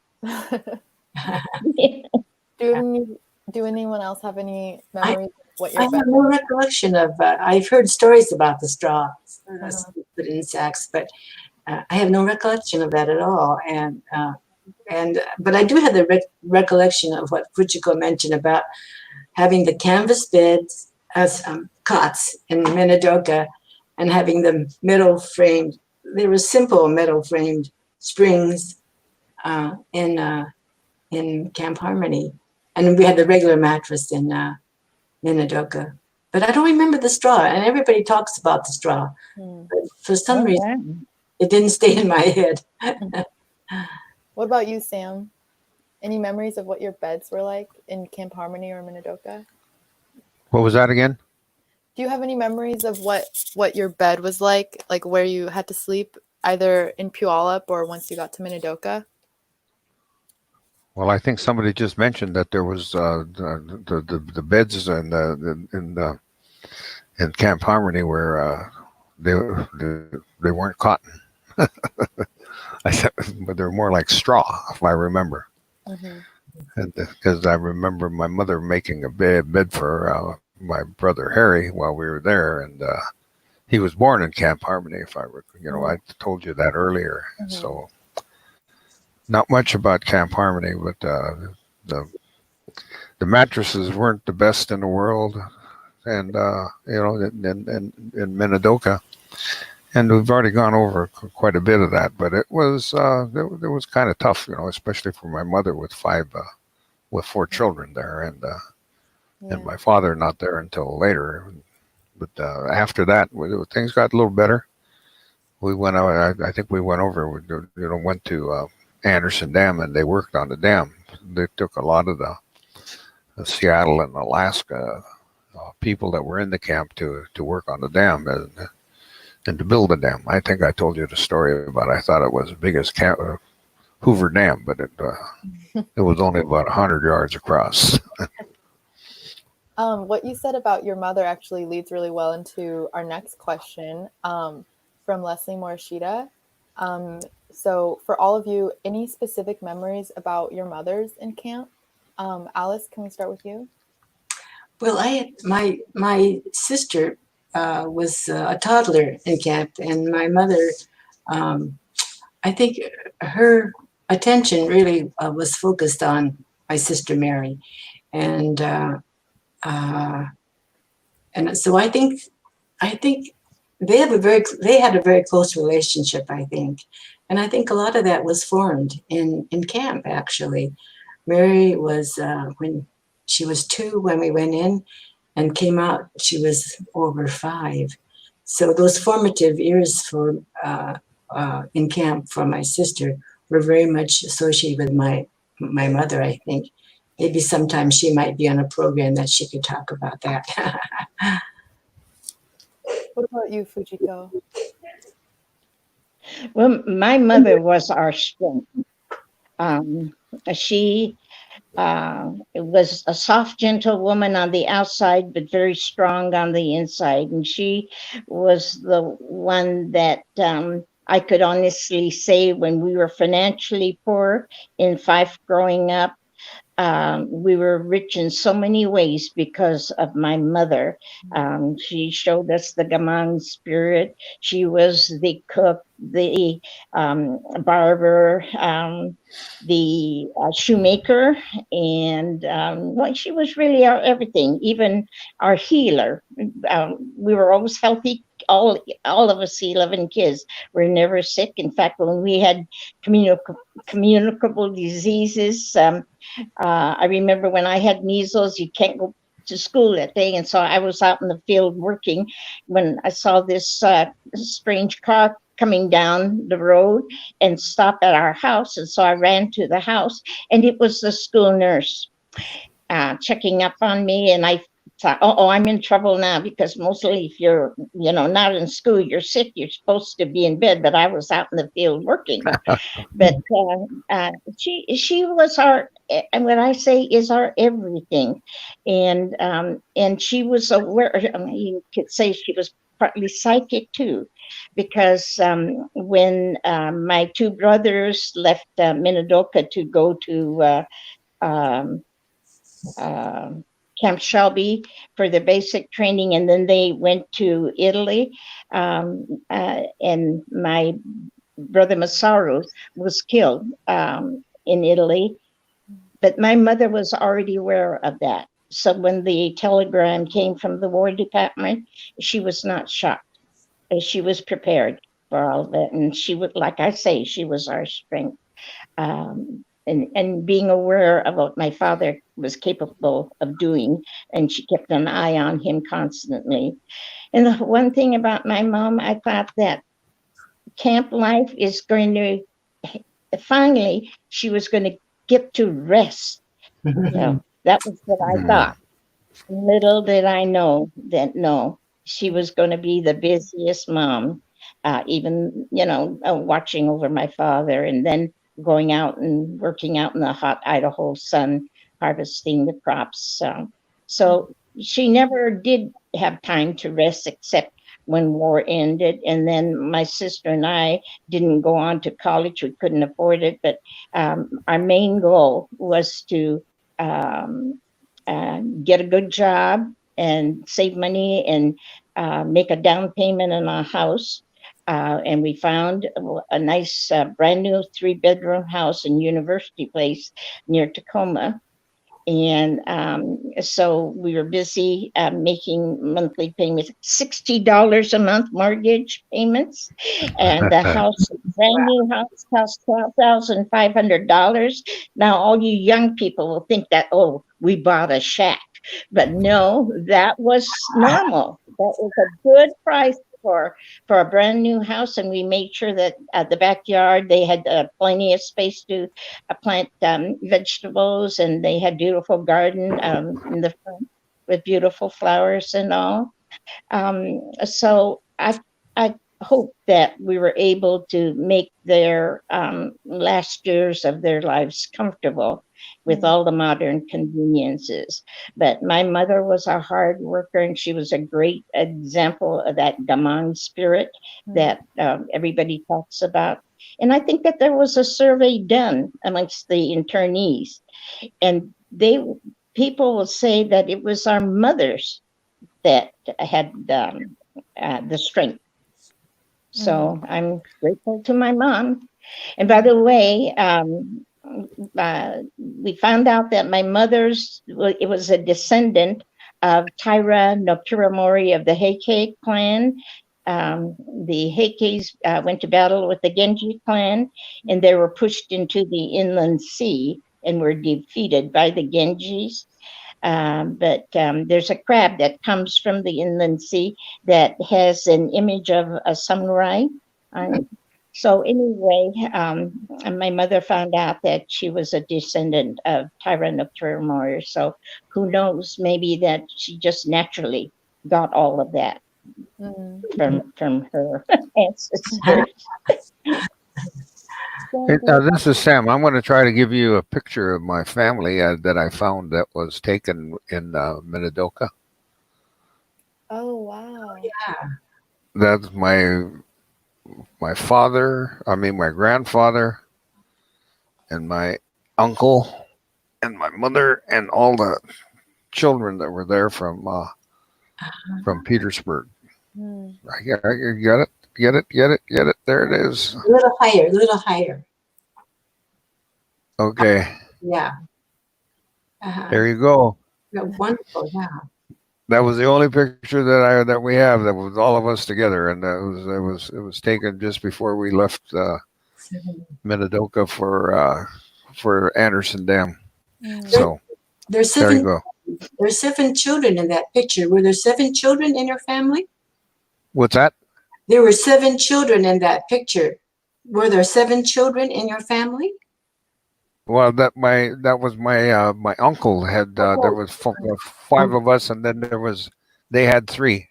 Do anyone else have any memories of what I have no recollection of. I've heard stories about the straw put in sacks, but I have no recollection of that at all. But I do have the recollection of what Fujiko mentioned about having the canvas beds as cots in Minidoka and having the metal framed. They were simple metal framed springs in Camp Harmony. And we had the regular mattress in Minidoka. But I don't remember the straw, and everybody talks about the straw. But for some reason, it didn't stay in my head. What about you, Sam? Any memories of what your beds were like in Camp Harmony or Minidoka? What was that again? Do you have any memories of what your bed was like where you had to sleep either in Puyallup or once you got to Minidoka? Well, I think somebody just mentioned that there was the beds in Camp Harmony where they weren't cotton. But they were more like straw, if I remember. And because I remember my mother making a bed for my brother Harry while we were there, and he was born in Camp Harmony. If I I told you that earlier, so. Not much about Camp Harmony, but the mattresses weren't the best in the world, and in Minidoka, And we've already gone over quite a bit of that, but it was it was kind of tough, especially for my mother with with 4 children there, and my father not there until later. But after that, things got a little better. We went out. I think we went over. Went to Anderson Dam, and they worked on the dam. They took a lot of the Seattle and Alaska people that were in the camp to work on the dam and to build the dam. I think I told you the story about. I thought it was the biggest Hoover Dam, but it was only about 100 yards across. What you said about your mother actually leads really well into our next question from Leslie Morishita. So for all of you, any specific memories about your mothers in camp? Alice, can we start with you? Well, my sister was a toddler in camp, and my mother, I think her attention really was focused on my sister Mary, and so I think they had a very close relationship, I think, and I think a lot of that was formed in camp. Actually, Mary was when she was 2 when we went in, and came out she was over 5. So those formative years for in camp for my sister were very much associated with my mother. I think maybe sometime she might be on a program that she could talk about that. What about you, Fujiko? Well, my mother was our strength. She was a soft, gentle woman on the outside, but very strong on the inside. And she was the one that I could honestly say when we were financially poor in Fife growing up, we were rich in so many ways because of my mother. She showed us the gamang spirit. She was the cook, the barber, the shoemaker, and well, she was really our everything, even our healer. We were always healthy. All of us 11 kids were never sick. In fact, when we had communicable diseases, I remember when I had measles, you can't go to school that day. And so I was out in the field working when I saw this strange car coming down the road and stop at our house. And so I ran to the house, and it was the school nurse checking up on me. And I thought, oh, I'm in trouble now, because mostly if you're, not in school, you're sick, you're supposed to be in bed, but I was out in the field working. But she was our, and what I say is our everything. And she was aware, you could say she was partly psychic too, because when my 2 brothers left Minidoka to go to Camp Shelby for the basic training, and then they went to Italy, and my brother Masaru was killed in Italy, but my mother was already aware of that. So when the telegram came from the War Department, she was not shocked. She was prepared for all of it, and she would, like I say, she was our strength. And being aware of what my father was capable of doing, and she kept an eye on him constantly. And the one thing about my mom, I thought that camp life is going to, finally, she was going to get to rest. So that was what I thought. Little did I know that, no, she was going to be the busiest mom, even, watching over my father, and then going out and working out in the hot Idaho sun, harvesting the crops. So she never did have time to rest except when war ended. And then my sister and I didn't go on to college. We couldn't afford it. But our main goal was to get a good job and save money and make a down payment on our house. And we found a nice brand new 3-bedroom house in University Place near Tacoma. And so we were busy making monthly payments, $60 a month mortgage payments. And the house, brand new house, cost $12,500. Now, all you young people will think that, oh, we bought a shack. But no, that was normal. That was a good price for a brand new house, and we made sure that at the backyard they had plenty of space to plant vegetables, and they had beautiful garden in the front with beautiful flowers and all. So I hope that we were able to make their last years of their lives comfortable with all the modern conveniences. But my mother was a hard worker, and she was a great example of that Gaman spirit that everybody talks about. And I think that there was a survey done amongst the internees, and people will say that it was our mothers that had the strength. So I'm grateful to my mom. And by the way, we found out that my it was a descendant of Taira no Kiramori of the Heike clan. The Heikes went to battle with the Genji clan, and they were pushed into the inland sea and were defeated by the Genjis. But there's a crab that comes from the inland sea that has an image of a samurai on it. So anyway, my mother found out that she was a descendant of Taira no Kiramori. So who knows, maybe that she just naturally got all of that from her ancestors. Hey, this is Sam. I'm going to try to give you a picture of my family that I found that was taken in Minidoka. Oh, wow. Yeah. That's my father, my grandfather, and my uncle, and my mother, and all the children that were there from Petersburg. I get it, get it. There it is. A little higher. Okay, Yeah. there you go. Yeah, wonderful. Yeah. That was the only picture that we have that was all of us together, and it was taken just before we left Minidoka for Anderson Dam. So There's there you seven. go. There's 7 children in that picture. Were there 7 children in your family? What's that? There were 7 children in that picture. Were there 7 children in your family? Well, that was my uncle had. There was 5 of us, and then they had 3.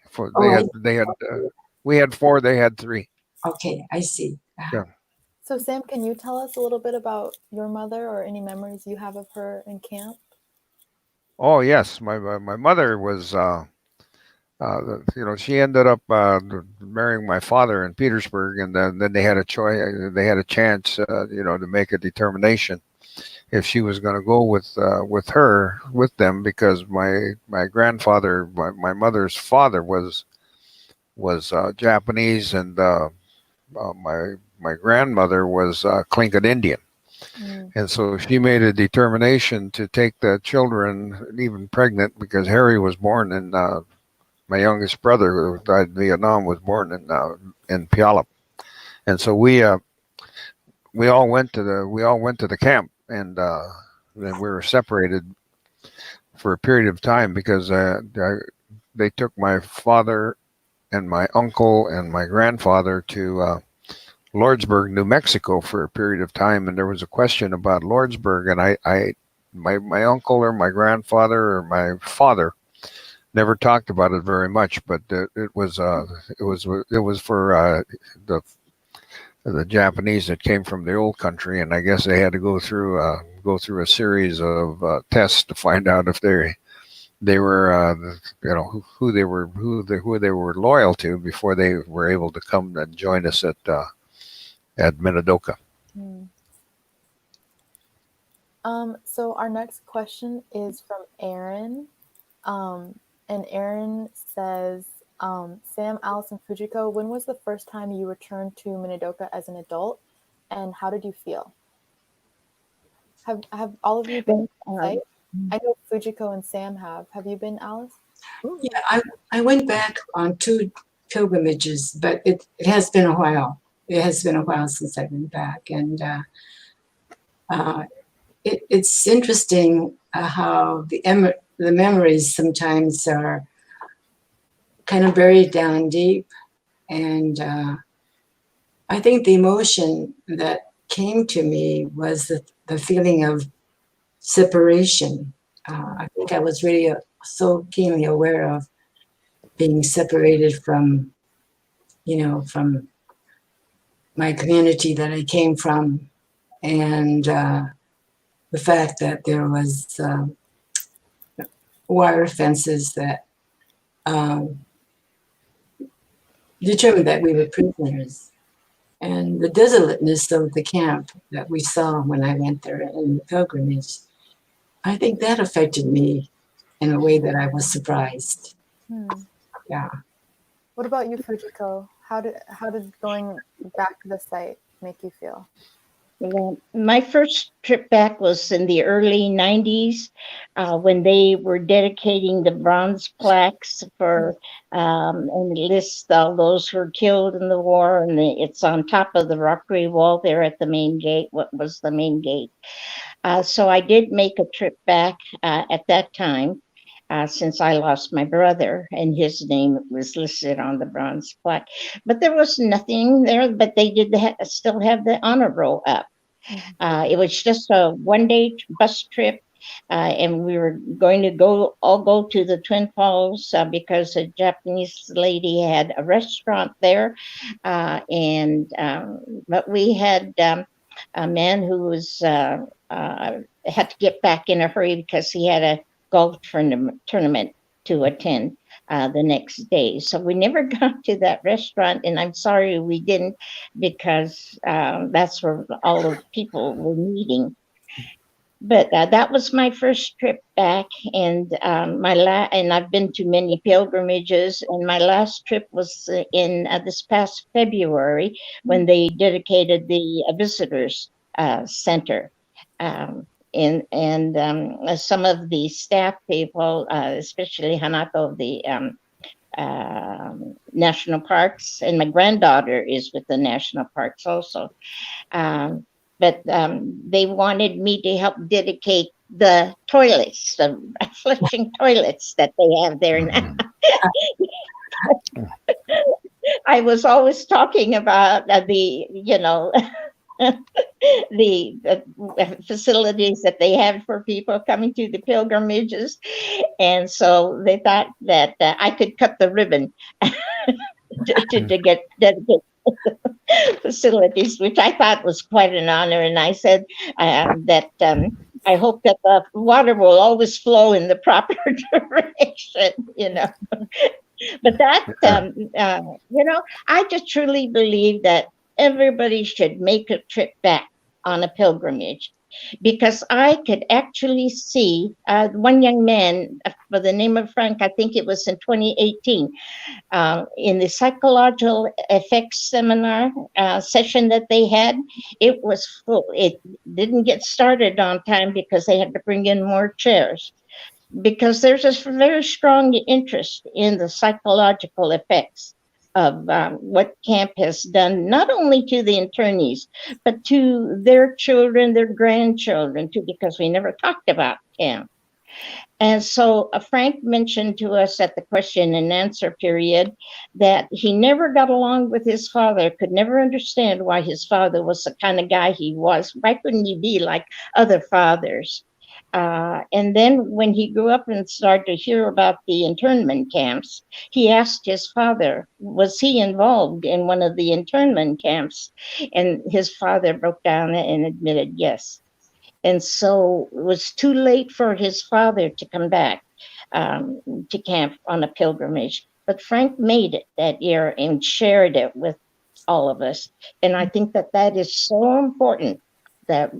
We had 4. They had 3. Okay, I see. Yeah. So Sam, can you tell us a little bit about your mother or any memories you have of her in camp? Oh yes, my mother was. She ended up marrying my father in Petersburg, and then they had a choice. They had a chance, to make a determination if she was going to go with them, because my grandfather, my mother's father was Japanese, and my grandmother was Tlingit Indian. And so she made a determination to take the children, even pregnant, because Harry was born in. My youngest brother, who died in Vietnam, was born in Puyallup, and so we all went to the camp, and then we were separated for a period of time because they took my father and my uncle and my grandfather to Lordsburg, New Mexico, for a period of time, and there was a question about Lordsburg, and my uncle or my grandfather or my father never talked about it very much, but it was for the Japanese that came from the old country, and I guess they had to go through a series of tests to find out if they were who they were loyal to before they were able to come and join us at Minidoka. So our next question is from Aaron. And Aaron says, Sam, Alice, and Fujiko, when was the first time you returned to Minidoka as an adult, and how did you feel? Have all of you been to the site? I know Fujiko and Sam have. Have you been, Alice? Yeah, I went back on 2 pilgrimages, but it has been a while. It has been a while since I went back, and it's interesting how the memories sometimes are kind of buried down deep, and I think the emotion that came to me was the feeling of separation. I think I was really so keenly aware of being separated from, from my community that I came from, and the fact that there was wire fences that determined that we were prisoners, and the desolateness of the camp that we saw when I went there in the pilgrimage. I think that affected me in a way that I was surprised. Yeah. What about you, Fujiko? How did going back to the site make you feel? Well, my first trip back was in the early 90s when they were dedicating the bronze plaques for and list all those who were killed in the war. And it's on top of the rockery wall there at the main gate, what was the main gate. So I did make a trip back at that time. Since I lost my brother and his name was listed on the bronze plaque. But there was nothing there, but they did still have the honor roll up. It was just a one-day bus trip, and we were going to all go to the Twin Falls because a Japanese lady had a restaurant there, but we had a man who was had to get back in a hurry because he had a golf tournament to attend the next day. So we never got to that restaurant, and I'm sorry we didn't, because that's where all the people were meeting. But that was my first trip back, and and I've been to many pilgrimages, and my last trip was in this past February when they dedicated the visitors center. And some of the staff people, especially Hanako, the national parks, and my granddaughter is with the national parks also. But they wanted me to help dedicate the toilets, the flushing toilets that they have there now. I was always talking about the facilities that they have for people coming to the pilgrimages. And so they thought that I could cut the ribbon to get dedicated facilities, which I thought was quite an honor. And I said that I hope that the water will always flow in the proper direction, But that, I just truly believe that everybody should make a trip back on a pilgrimage, because I could actually see one young man by the name of Frank, I think it was in 2018, in the psychological effects seminar session that they had. It was full. It didn't get started on time because they had to bring in more chairs, because there's a very strong interest in the psychological effects of what camp has done, not only to the internees, but to their children, their grandchildren too, because we never talked about camp. And so Frank mentioned to us at the question and answer period that he never got along with his father, could never understand why his father was the kind of guy he was. Why couldn't he be like other fathers? And then when he grew up and started to hear about the internment camps, he asked his father, was he involved in one of the internment camps? And his father broke down and admitted yes. And so it was too late for his father to come back to camp on a pilgrimage. But Frank made it that year and shared it with all of us. And I think that that is so important, that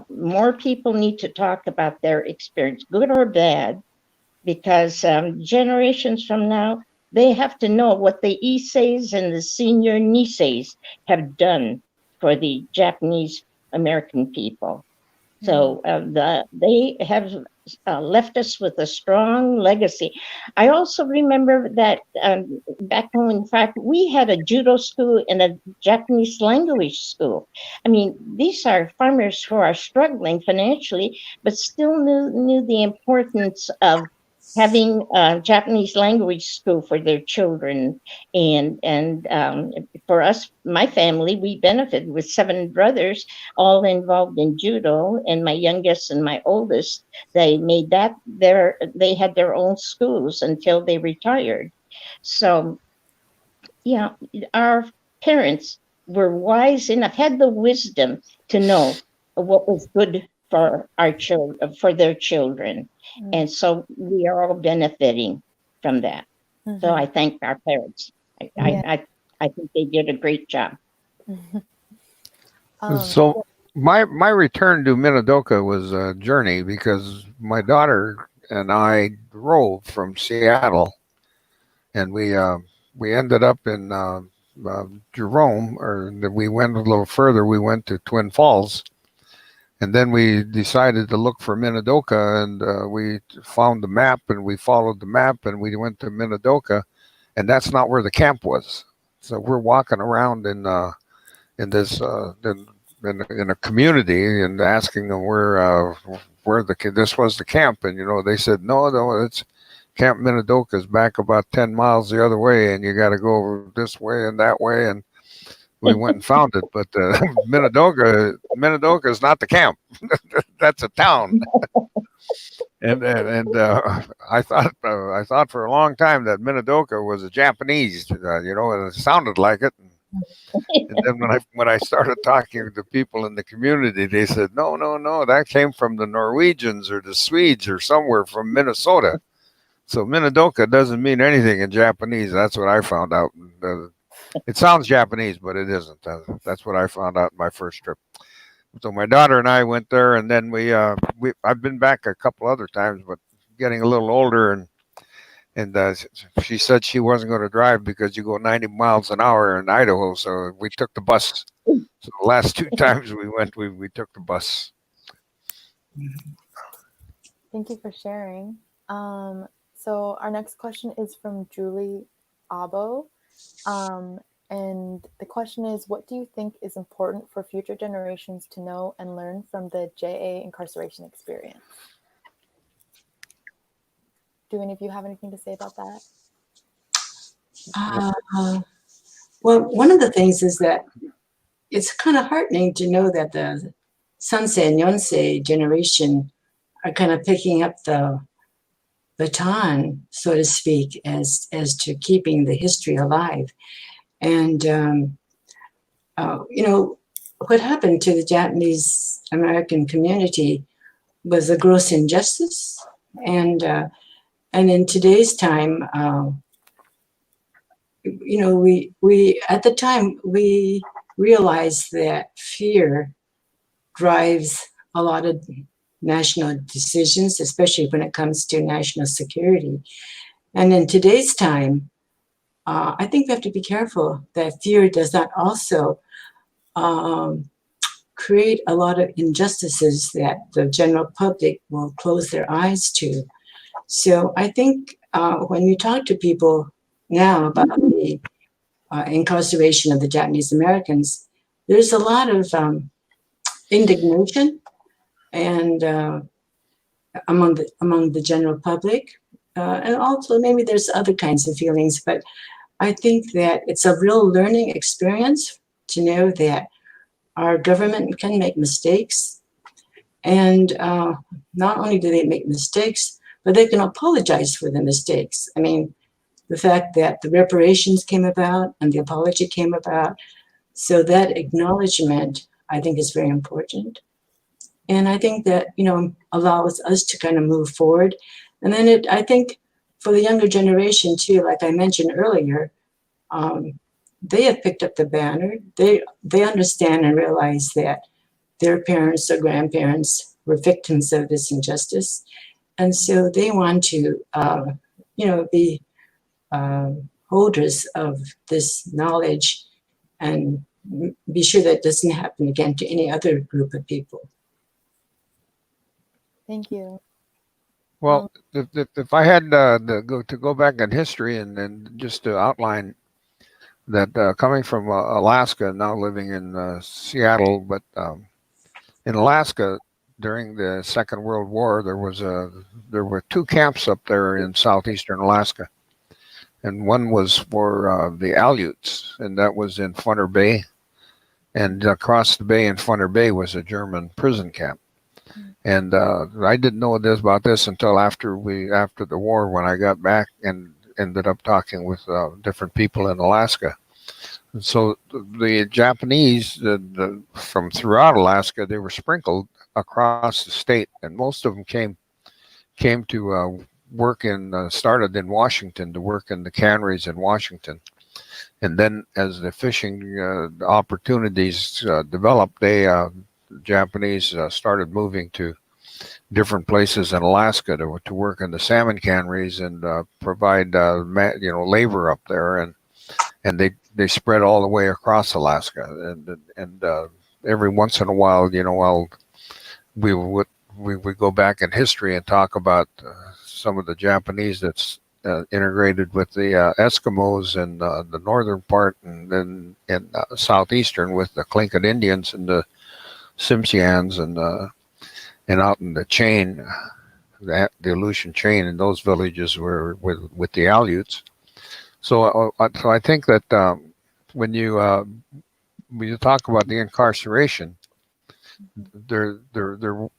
more people need to talk about their experience, good or bad, because generations from now, they have to know what the Issei's and the senior Nisei's have done for the Japanese American people. So they have left us with a strong legacy. I also remember that back home, in fact, we had a judo school and a Japanese language school. I mean, these are farmers who are struggling financially, but still knew the importance of having a Japanese language school for their children. And for us, my family, we benefited with 7 brothers, all involved in judo, and my youngest and my oldest, they made that they had their own schools until they retired. So yeah, our parents were wise enough, had the wisdom to know what was good for our children, for their children. And so we are all benefiting from that. So I thank our parents. I think they did a great job. So my return to Minidoka was a journey because my daughter and I drove from Seattle, and we ended up in Jerome, or we went a little further. We went to Twin Falls, and then we decided to look for Minidoka, and we found the map, and we followed the map, and we went to Minidoka, and that's not where the camp was. So we're walking around in this in a community and asking them where this was the camp, and they said no, it's Camp Minidoka is back about 10 miles the other way, and you got to go over this way and that way, and we went and found it. But Minidoka is not the camp. That's a town. and I thought for a long time that Minidoka was a Japanese, and it sounded like it. And then when I started talking to people in the community, they said, no, that came from the Norwegians or the Swedes or somewhere from Minnesota. So Minidoka doesn't mean anything in Japanese. That's what I found out. It sounds Japanese, but it isn't. That's what I found out in my first trip. So my daughter and I went there, and then I've been back a couple other times, but getting a little older, and she said she wasn't going to drive because you go 90 miles an hour in Idaho. So we took the bus. So the last 2 times we went, we took the bus. Thank you for sharing. So our next question is from Julie Abo. And the question is, what do you think is important for future generations to know and learn from the JA incarceration experience? Do any of you have anything to say about that? Well, one of the things is that it's kind of heartening to know that the Sansei and Yonsei generation are kind of picking up the baton, so to speak, as to keeping the history alive. And, what happened to the Japanese American community was a gross injustice. And in today's time, we at the time, we realized that fear drives a lot of national decisions, especially when it comes to national security. And in today's time, I think we have to be careful that fear does not also create a lot of injustices that the general public will close their eyes to. So I think when you talk to people now about the incarceration of the Japanese Americans, there's a lot of indignation and among the general public, and also maybe there's other kinds of feelings. But I think that it's a real learning experience to know that our government can make mistakes, and not only do they make mistakes, but they can apologize for the mistakes. I mean, the fact that the reparations came about and the apology came about, so that acknowledgement, I think, is very important. And I think that, allows us to kind of move forward. And then I think for the younger generation too, like I mentioned earlier, they have picked up the banner. They understand and realize that their parents or grandparents were victims of this injustice. And so they want to, be holders of this knowledge and be sure that doesn't happen again to any other group of people. Thank you. Well, if I had to go back in history and just to outline that, coming from Alaska, now living in Seattle, but in Alaska during the Second World War, there were two camps up there in southeastern Alaska, and one was for the Aleuts, and that was in Funner Bay, and across the bay in Funner Bay was a German prison camp. And I didn't know about this until after the war, when I got back and ended up talking with different people in Alaska. And so the Japanese, from throughout Alaska, they were sprinkled across the state, and most of them came to work started in Washington, to work in the canneries in Washington. And then as the fishing opportunities developed, the Japanese started moving to different places in Alaska to work in the salmon canneries and provide labor up there, and they spread all the way across Alaska, and every once in a while, we would go back in history and talk about some of the Japanese that's integrated with the Eskimos in the northern part, and then in southeastern with the Tlingit Indians and the Tsimshians, and out in the chain, the Aleutian chain, in those villages were with the Aleuts. So I think that when you talk about the incarceration, there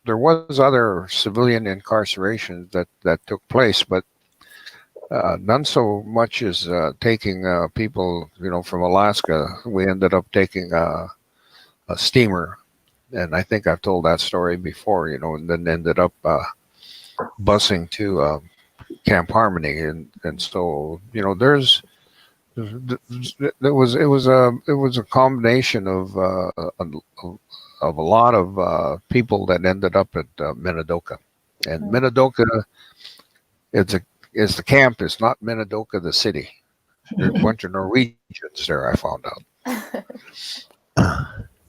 was other civilian incarceration that took place, but none so much as taking people, from Alaska. We ended up taking a steamer, and I think I've told that story before, and then ended up busing to Camp Harmony, and so it was a combination of a lot of people that ended up at Minidoka, and Minidoka is the camp. It's not Minidoka the city. There's a bunch of Norwegians there, I found out.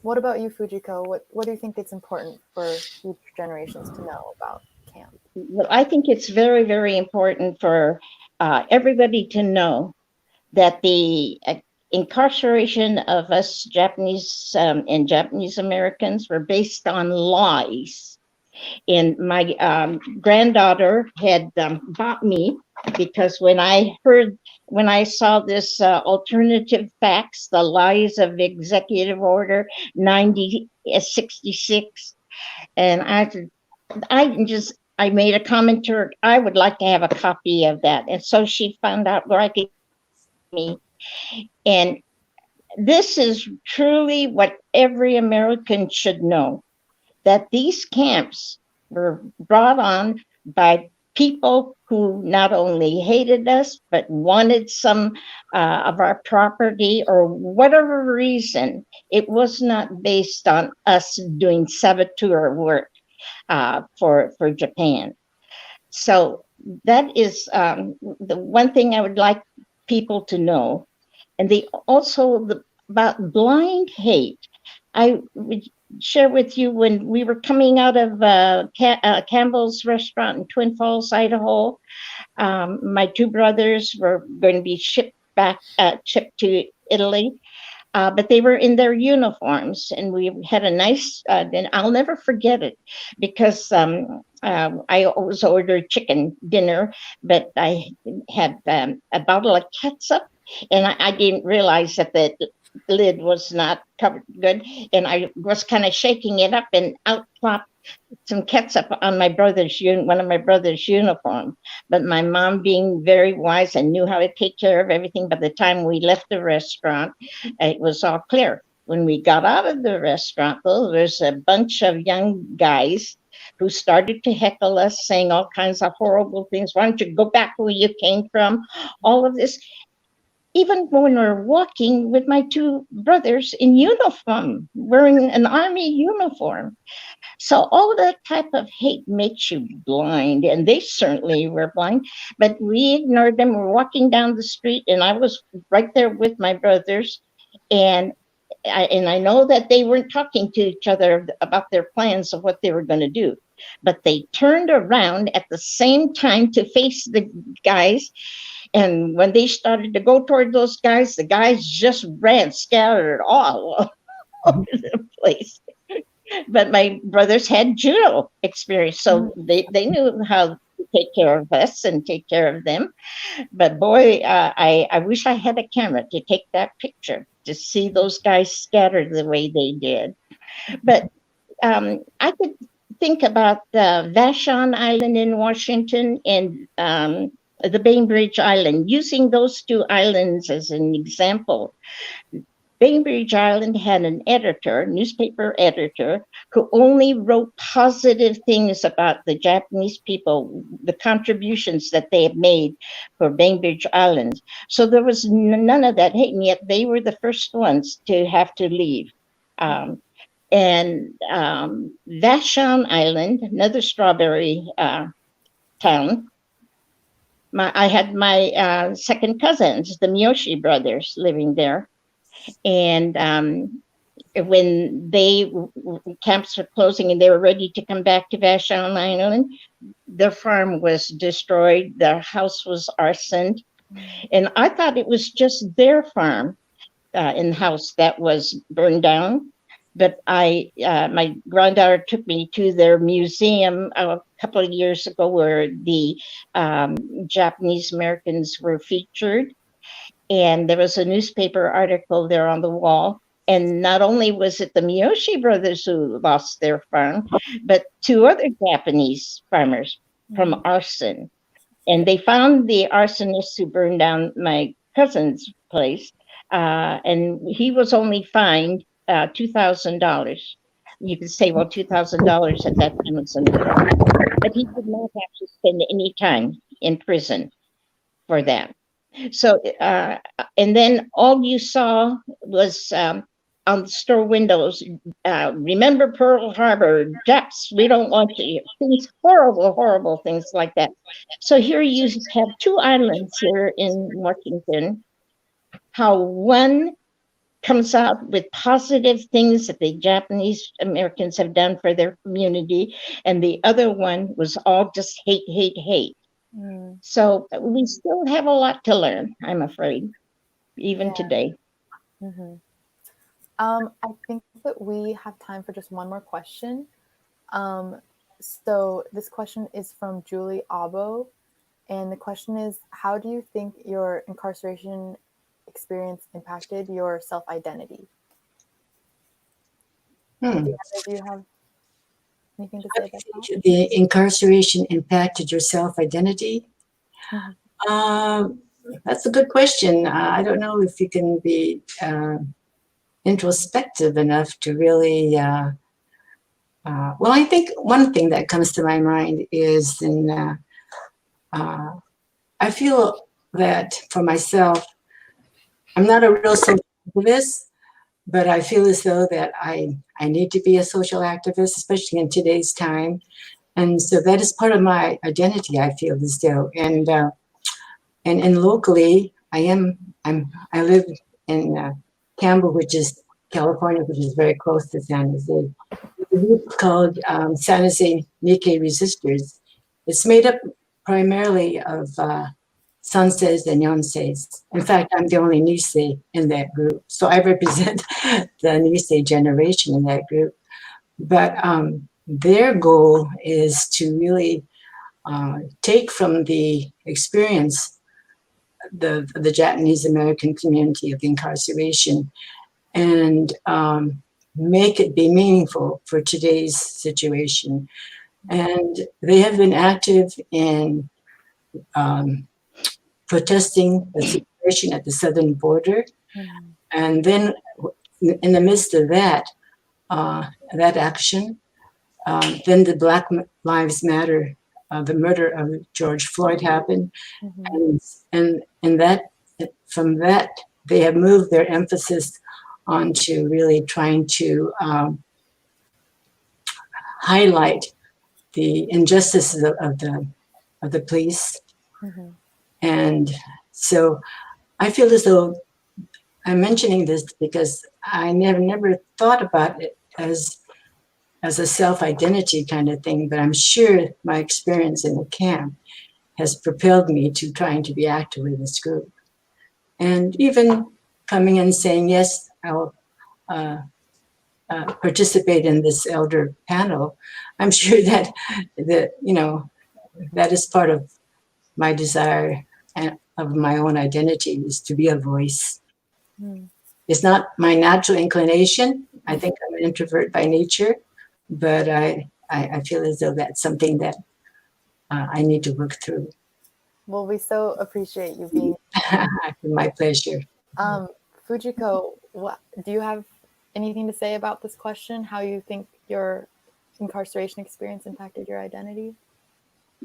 What about you, Fujiko? What do you think it's important for future generations to know about camp? Well, I think it's very, very important for everybody to know that the incarceration of us Japanese and Japanese Americans were based on lies. And my granddaughter had bought me, because when I saw this alternative facts, the lies of Executive Order 9066, and I made a comment to her, I would like to have a copy of that. And so she found out where I could get me. And this is truly what every American should know, that these camps were brought on by people who not only hated us, but wanted some of our property, or whatever reason. It was not based on us doing saboteur work for Japan. So that is the one thing I would like people to know. And about blind hate. I would share with you, when we were coming out of Campbell's restaurant in Twin Falls, Idaho, my two brothers were going to be shipped to Italy, but they were in their uniforms, and we had a nice, and I'll never forget it, because I always ordered chicken dinner, but I had a bottle of ketchup, and I didn't realize that the lid was not covered good, and I was kind of shaking it up, and out plopped some ketchup on one of my brother's uniform. But my mom, being very wise and knew how to take care of everything, by the time we left the restaurant, it was all clear. When we got out of the restaurant, though, there's a bunch of young guys who started to heckle us, saying all kinds of horrible things. Why don't you go back where you came from? All of this. Even when we're walking with my two brothers in uniform, wearing an army uniform. So all that type of hate makes you blind, and they certainly were blind, but we ignored them. We're walking down the street, and I was right there with my brothers, and I know that they weren't talking to each other about their plans of what they were going to do. but they turned around at the same time to face the guys. And when they started to go toward those guys, the guys just ran, scattered all over the place. But my brothers had judo experience, so they knew how to take care of us and take care of them. But boy, I wish I had a camera to take that picture, to see those guys scattered the way they did. But I could think about Vashon Island in Washington and the Bainbridge Island, using those two islands as an example. Bainbridge Island had an editor, newspaper editor, who only wrote positive things about the Japanese people, the contributions that they have made for Bainbridge Island. So there was none of that hate, and yet they were the first ones to have to leave. And Vashon Island, another strawberry town, I had my second cousins, the Miyoshi brothers, living there. And when camps were closing and they were ready to come back to Vashon Island, their farm was destroyed, their house was arsoned. And I thought it was just their farm and house that was burned down. But my granddaughter took me to their museum a couple of years ago where the Japanese Americans were featured. And there was a newspaper article there on the wall. And not only was it the Miyoshi brothers who lost their farm, but two other Japanese farmers from arson. And they found the arsonist who burned down my cousin's place. And he was only fined $2,000. You could say, well, $2,000 at that time was enough. But he did not have to spend any time in prison for that. So, and then all you saw was on the store windows, remember Pearl Harbor, Japs, we don't want you, things, horrible, horrible things like that. So here you have two islands here in Washington, how one comes out with positive things that the Japanese Americans have done for their community, and the other one was all just hate, hate, hate. So we still have a lot to learn, I'm afraid, even today. I think that we have time for just one more question. So this question is from Julie Abo, and the question is, how do you think your incarceration experience impacted your self-identity? Do you have anything to say about that? The incarceration impacted your self-identity? That's a good question. I don't know if you can be introspective enough to really, well, I think one thing that comes to my mind is I feel that for myself, I'm not a real social activist, but I feel as though that I need to be a social activist, especially in today's time. And so that is part of my identity, I feel as though. And locally, I live in Campbell, which is California, which is very close to San Jose. The group called San Jose Nikkei Resistors. It's made up primarily of Sanseis and Yonseis. In fact, I'm the only Nisei in that group. So I represent the Nisei generation in that group. But their goal is to really take from the experience the Japanese American community of incarceration and make it be meaningful for today's situation. And they have been active in protesting the situation at the southern border. And then in the midst of that action, then the Black Lives Matter, the murder of George Floyd happened. And that, from that, they have moved their emphasis onto really trying to highlight the injustices of the police. And so I feel as though I'm mentioning this because I never thought about it as as a self-identity kind of thing, but I'm sure my experience in the camp has propelled me to trying to be active in this group. And even coming and saying, yes, I'll participate in this elder panel, I'm sure that that is part of my desire and of my own identity, is to be a voice. It's not my natural inclination. I think I'm an introvert by nature, but I feel as though that's something that I need to work through. Well, we so appreciate you being. My pleasure. Fujiko, do you have anything to say about this question? How you think your incarceration experience impacted your identity?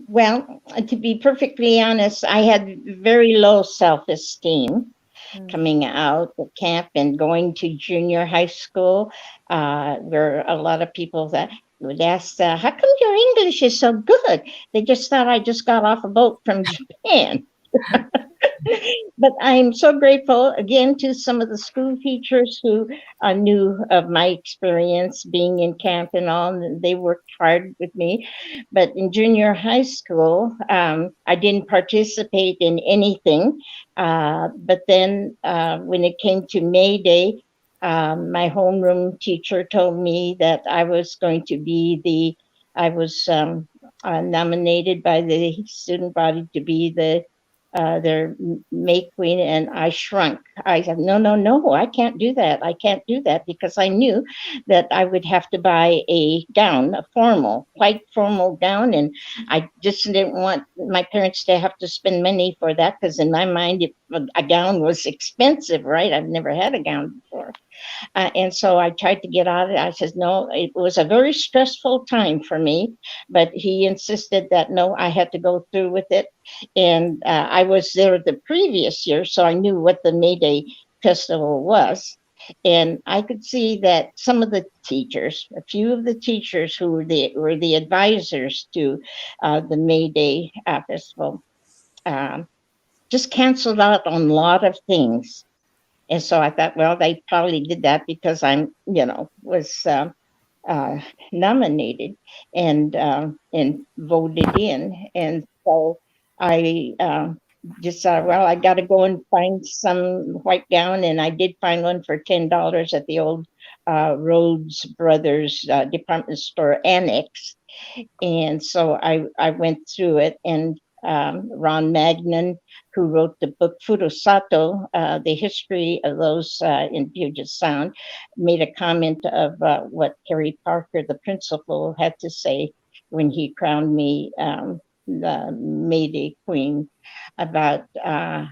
Well, to be perfectly honest, I had very low self-esteem coming out of camp and going to junior high school. There were a lot of people that would ask, how come your English is so good? They just thought I just got off a boat from Japan. But I'm so grateful again to some of the school teachers who knew of my experience being in camp and all, and they worked hard with me. But in junior high school, I didn't participate in anything. But then when it came to May Day, my homeroom teacher told me that I was going to be I was nominated by the student body to be their May Queen, and I shrunk. I said, no, I can't do that. I can't do that, because I knew that I would have to buy a gown, quite formal gown, and I just didn't want my parents to have to spend money for that, because in my mind, a gown was expensive, right? I've never had a gown before. And so I tried to get out of it. I said, no, it was a very stressful time for me, but he insisted that no, I had to go through with it. And I was there the previous year, so I knew what the May Day festival was. And I could see that some of the teachers, a few of the teachers who were the advisors to the May Day festival, just canceled out on a lot of things. And so I thought, well, they probably did that because was nominated and voted in. And so I just thought, well, I got to go and find some white gown. And I did find one for $10 at the old Rhodes Brothers department store annex. And so I went through it, and Ron Magnan, who wrote the book Furusato, the history of those in Puget Sound, made a comment of what Harry Parker, the principal, had to say when he crowned me the May Day Queen, about that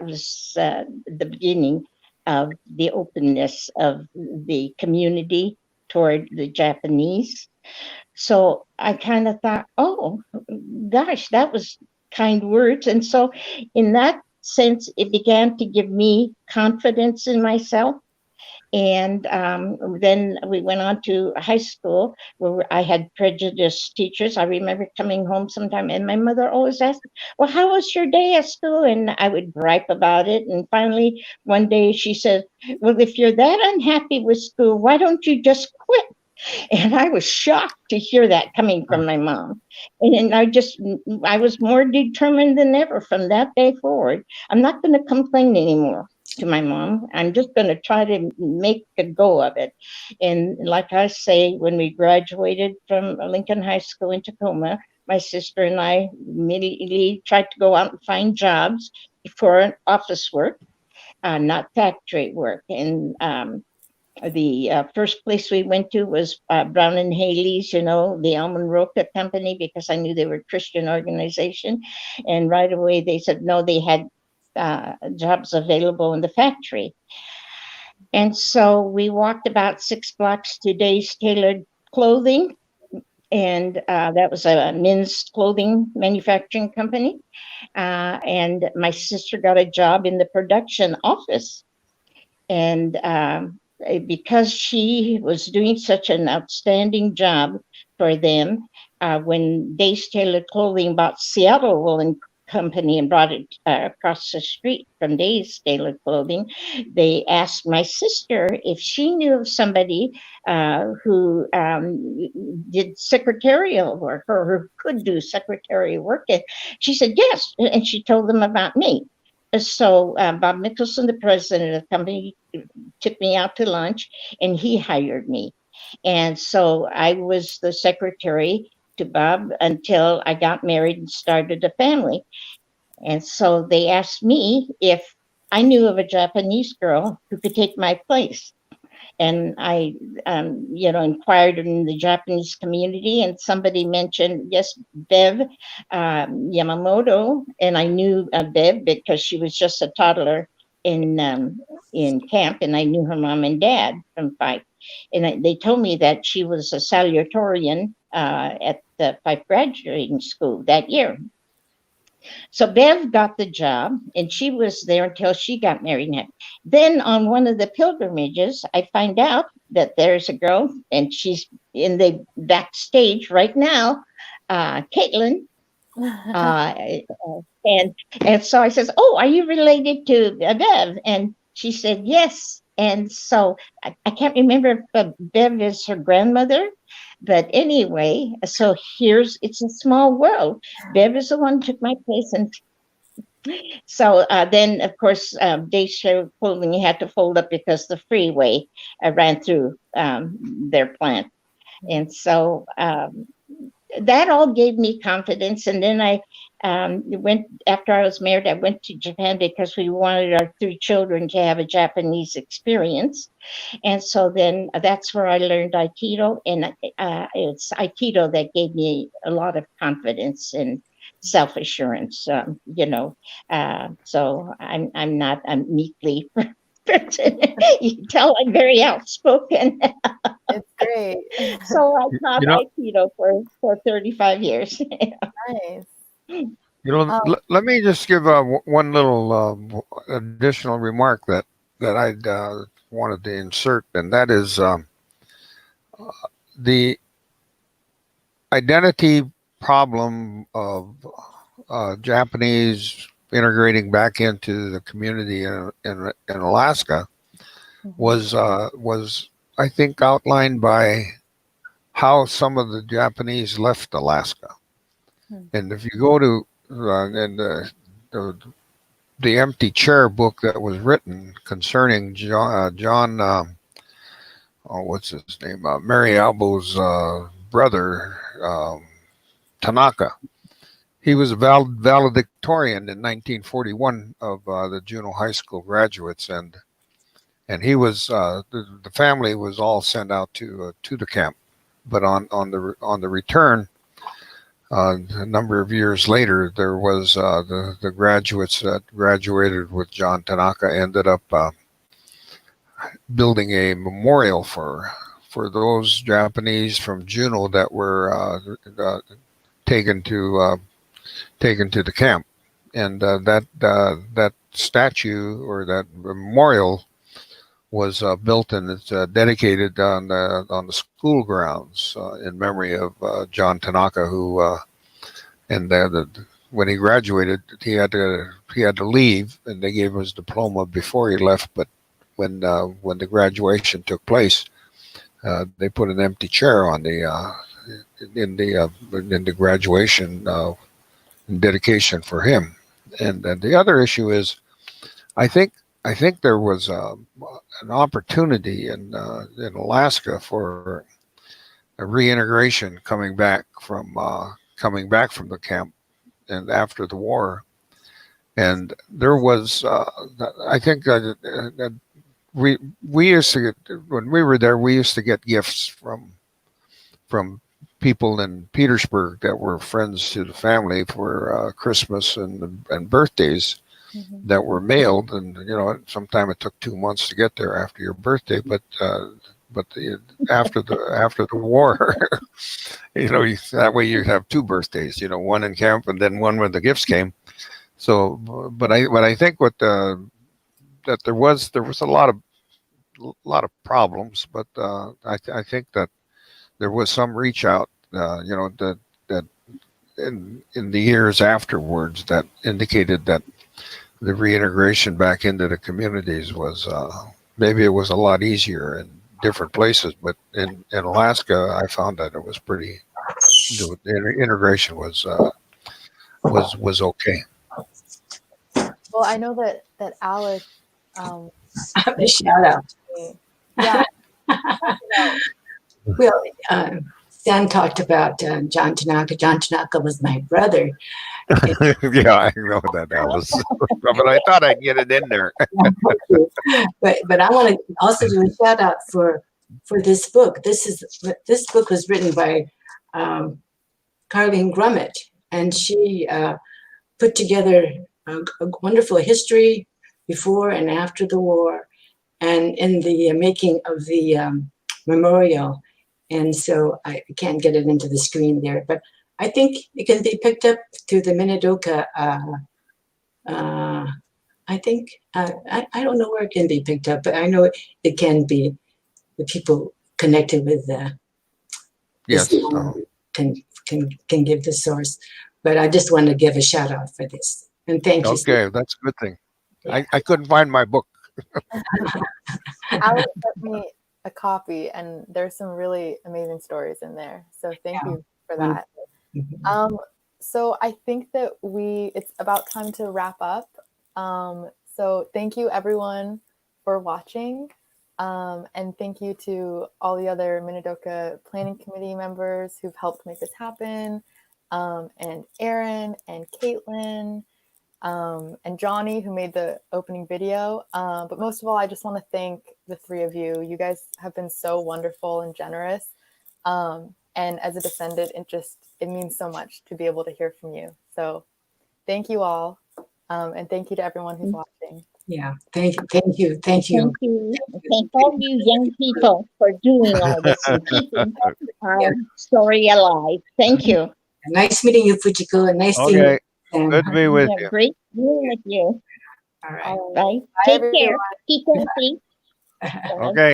was the beginning of the openness of the community toward the Japanese. So I kind of thought, oh, gosh, that was kind words. And so in that sense, it began to give me confidence in myself. And then we went on to high school, where I had prejudiced teachers. I remember coming home sometime, and my mother always asked, well, how was your day at school? And I would gripe about it. And finally, one day she said, well, if you're that unhappy with school, why don't you just quit? And I was shocked to hear that coming from my mom. And I was more determined than ever from that day forward. I'm not going to complain anymore to my mom. I'm just going to try to make a go of it. And like I say, when we graduated from Lincoln High School in Tacoma, my sister and I immediately tried to go out and find jobs for office work, not factory work. And the first place we went to was Brown and Haley's, the Almond Roca company, because I knew they were a Christian organization. And right away they said, no, they had jobs available in the factory. And so we walked about 6 blocks to Days Tailored Clothing. And that was a men's clothing manufacturing company. And my sister got a job in the production office. And because she was doing such an outstanding job for them, when Days Tailored Clothing bought Seattle Woolen company and brought it across the street from Days Tailor Clothing, they asked my sister if she knew of somebody who did secretarial work or who could do secretarial work. And she said yes, and she told them about me. So Bob Mickelson, the president of the company, took me out to lunch, and he hired me. And so I was the secretary to Bob until I got married and started a family. And so they asked me if I knew of a Japanese girl who could take my place. And I, inquired in the Japanese community, and somebody mentioned, yes, Bev Yamamoto. And I knew Bev because she was just a toddler in camp, and I knew her mom and dad from Fife. And they told me that she was a salutatorian at the Fife graduating school that year. So Bev got the job, and she was there until she got married. Then on one of the pilgrimages, I find out that there's a girl, and she's in the backstage right now, Caitlin. And so I says, "Oh, are you related to Bev?" And she said, "Yes." And so I can't remember if Bev is her grandmother. But anyway, so it's a small world. Bev is the one who took my place. And so then, of course, Day Tailor Clothing had to fold up because the freeway ran through their plant. And so that all gave me confidence. And then I after I was married, I went to Japan because we wanted our 3 children to have a Japanese experience. And so then that's where I learned Aikido, and it's Aikido that gave me a lot of confidence and self-assurance, so I'm not a meekly person. You can tell I'm very outspoken. It's great. So I taught Aikido for 35 years. Nice. Let me just give one little additional remark that I'd wanted to insert, and that is the identity problem of Japanese integrating back into the community in Alaska was I think outlined by how some of the Japanese left Alaska. And if you go to the Empty Chair book that was written concerning John what's his name? Mary Albo's brother, Tanaka. He was a valedictorian in 1941 of the Juneau High School graduates, and he was the family was all sent out to the camp. But on the return, a number of years later, there was the graduates that graduated with John Tanaka ended up building a memorial for those Japanese from Juneau that were taken to the camp, and that statue or that memorial was built, and it's dedicated on the school grounds in memory of John Tanaka, who when he graduated, he had to leave, and they gave him his diploma before he left. But when the graduation took place, they put an empty chair on in the graduation dedication for him. And the other issue is, I think there was an opportunity in Alaska for a reintegration coming back from the camp and after the war. And there was, I think that we used to get, when we were there, we used to get gifts from people in Petersburg that were friends to the family for Christmas and birthdays. Mm-hmm. That were mailed, and sometime it took 2 months to get there after your birthday, but after the war, that way you have 2 birthdays, one in camp and then one when the gifts came. So, but I think that there was a lot of problems, but I think that there was some reach out, that in the years afterwards that indicated that the reintegration back into the communities was maybe it was a lot easier in different places, but in Alaska, I found that it was pretty. The integration was okay. Well, I know that Alice. A shout out. Yeah. Well, Stan talked about John Tanaka. John Tanaka was my brother. Yeah, I know that, Alice. But I thought I'd get it in there. But I want to also do a shout out for this book. This book was written by Carlene Grummett, and she put together a wonderful history before and after the war, and in the making of the memorial. And so I can't get it into the screen there, but I think it can be picked up through the Minidoka. I think I don't know where it can be picked up, but I know it can be. The people connected with Yes. Can give the source. But I just want to give a shout out for this, and thank you. Okay, that's a good thing. I couldn't find my book. Alex sent me a copy, and there's some really amazing stories in there. So thank you for that. So I think that it's about time to wrap up. So thank you everyone for watching. And thank you to all the other Minidoka Planning Committee members who've helped make this happen. And Aaron and Caitlin, and Johnny, who made the opening video. But most of all, I just want to thank the three of you. You guys have been so wonderful and generous. And as a descendant, it means so much to be able to hear from you. So thank you all. And thank you to everyone who's watching. Yeah, thank you. Thank you. Thank all you young people for doing all this and keeping our story alive. Thank you. Nice meeting you, Fujiko. And nice seeing you. Good to be with you. Great being with you. All right. All right. Take care. Keep healthy. Okay.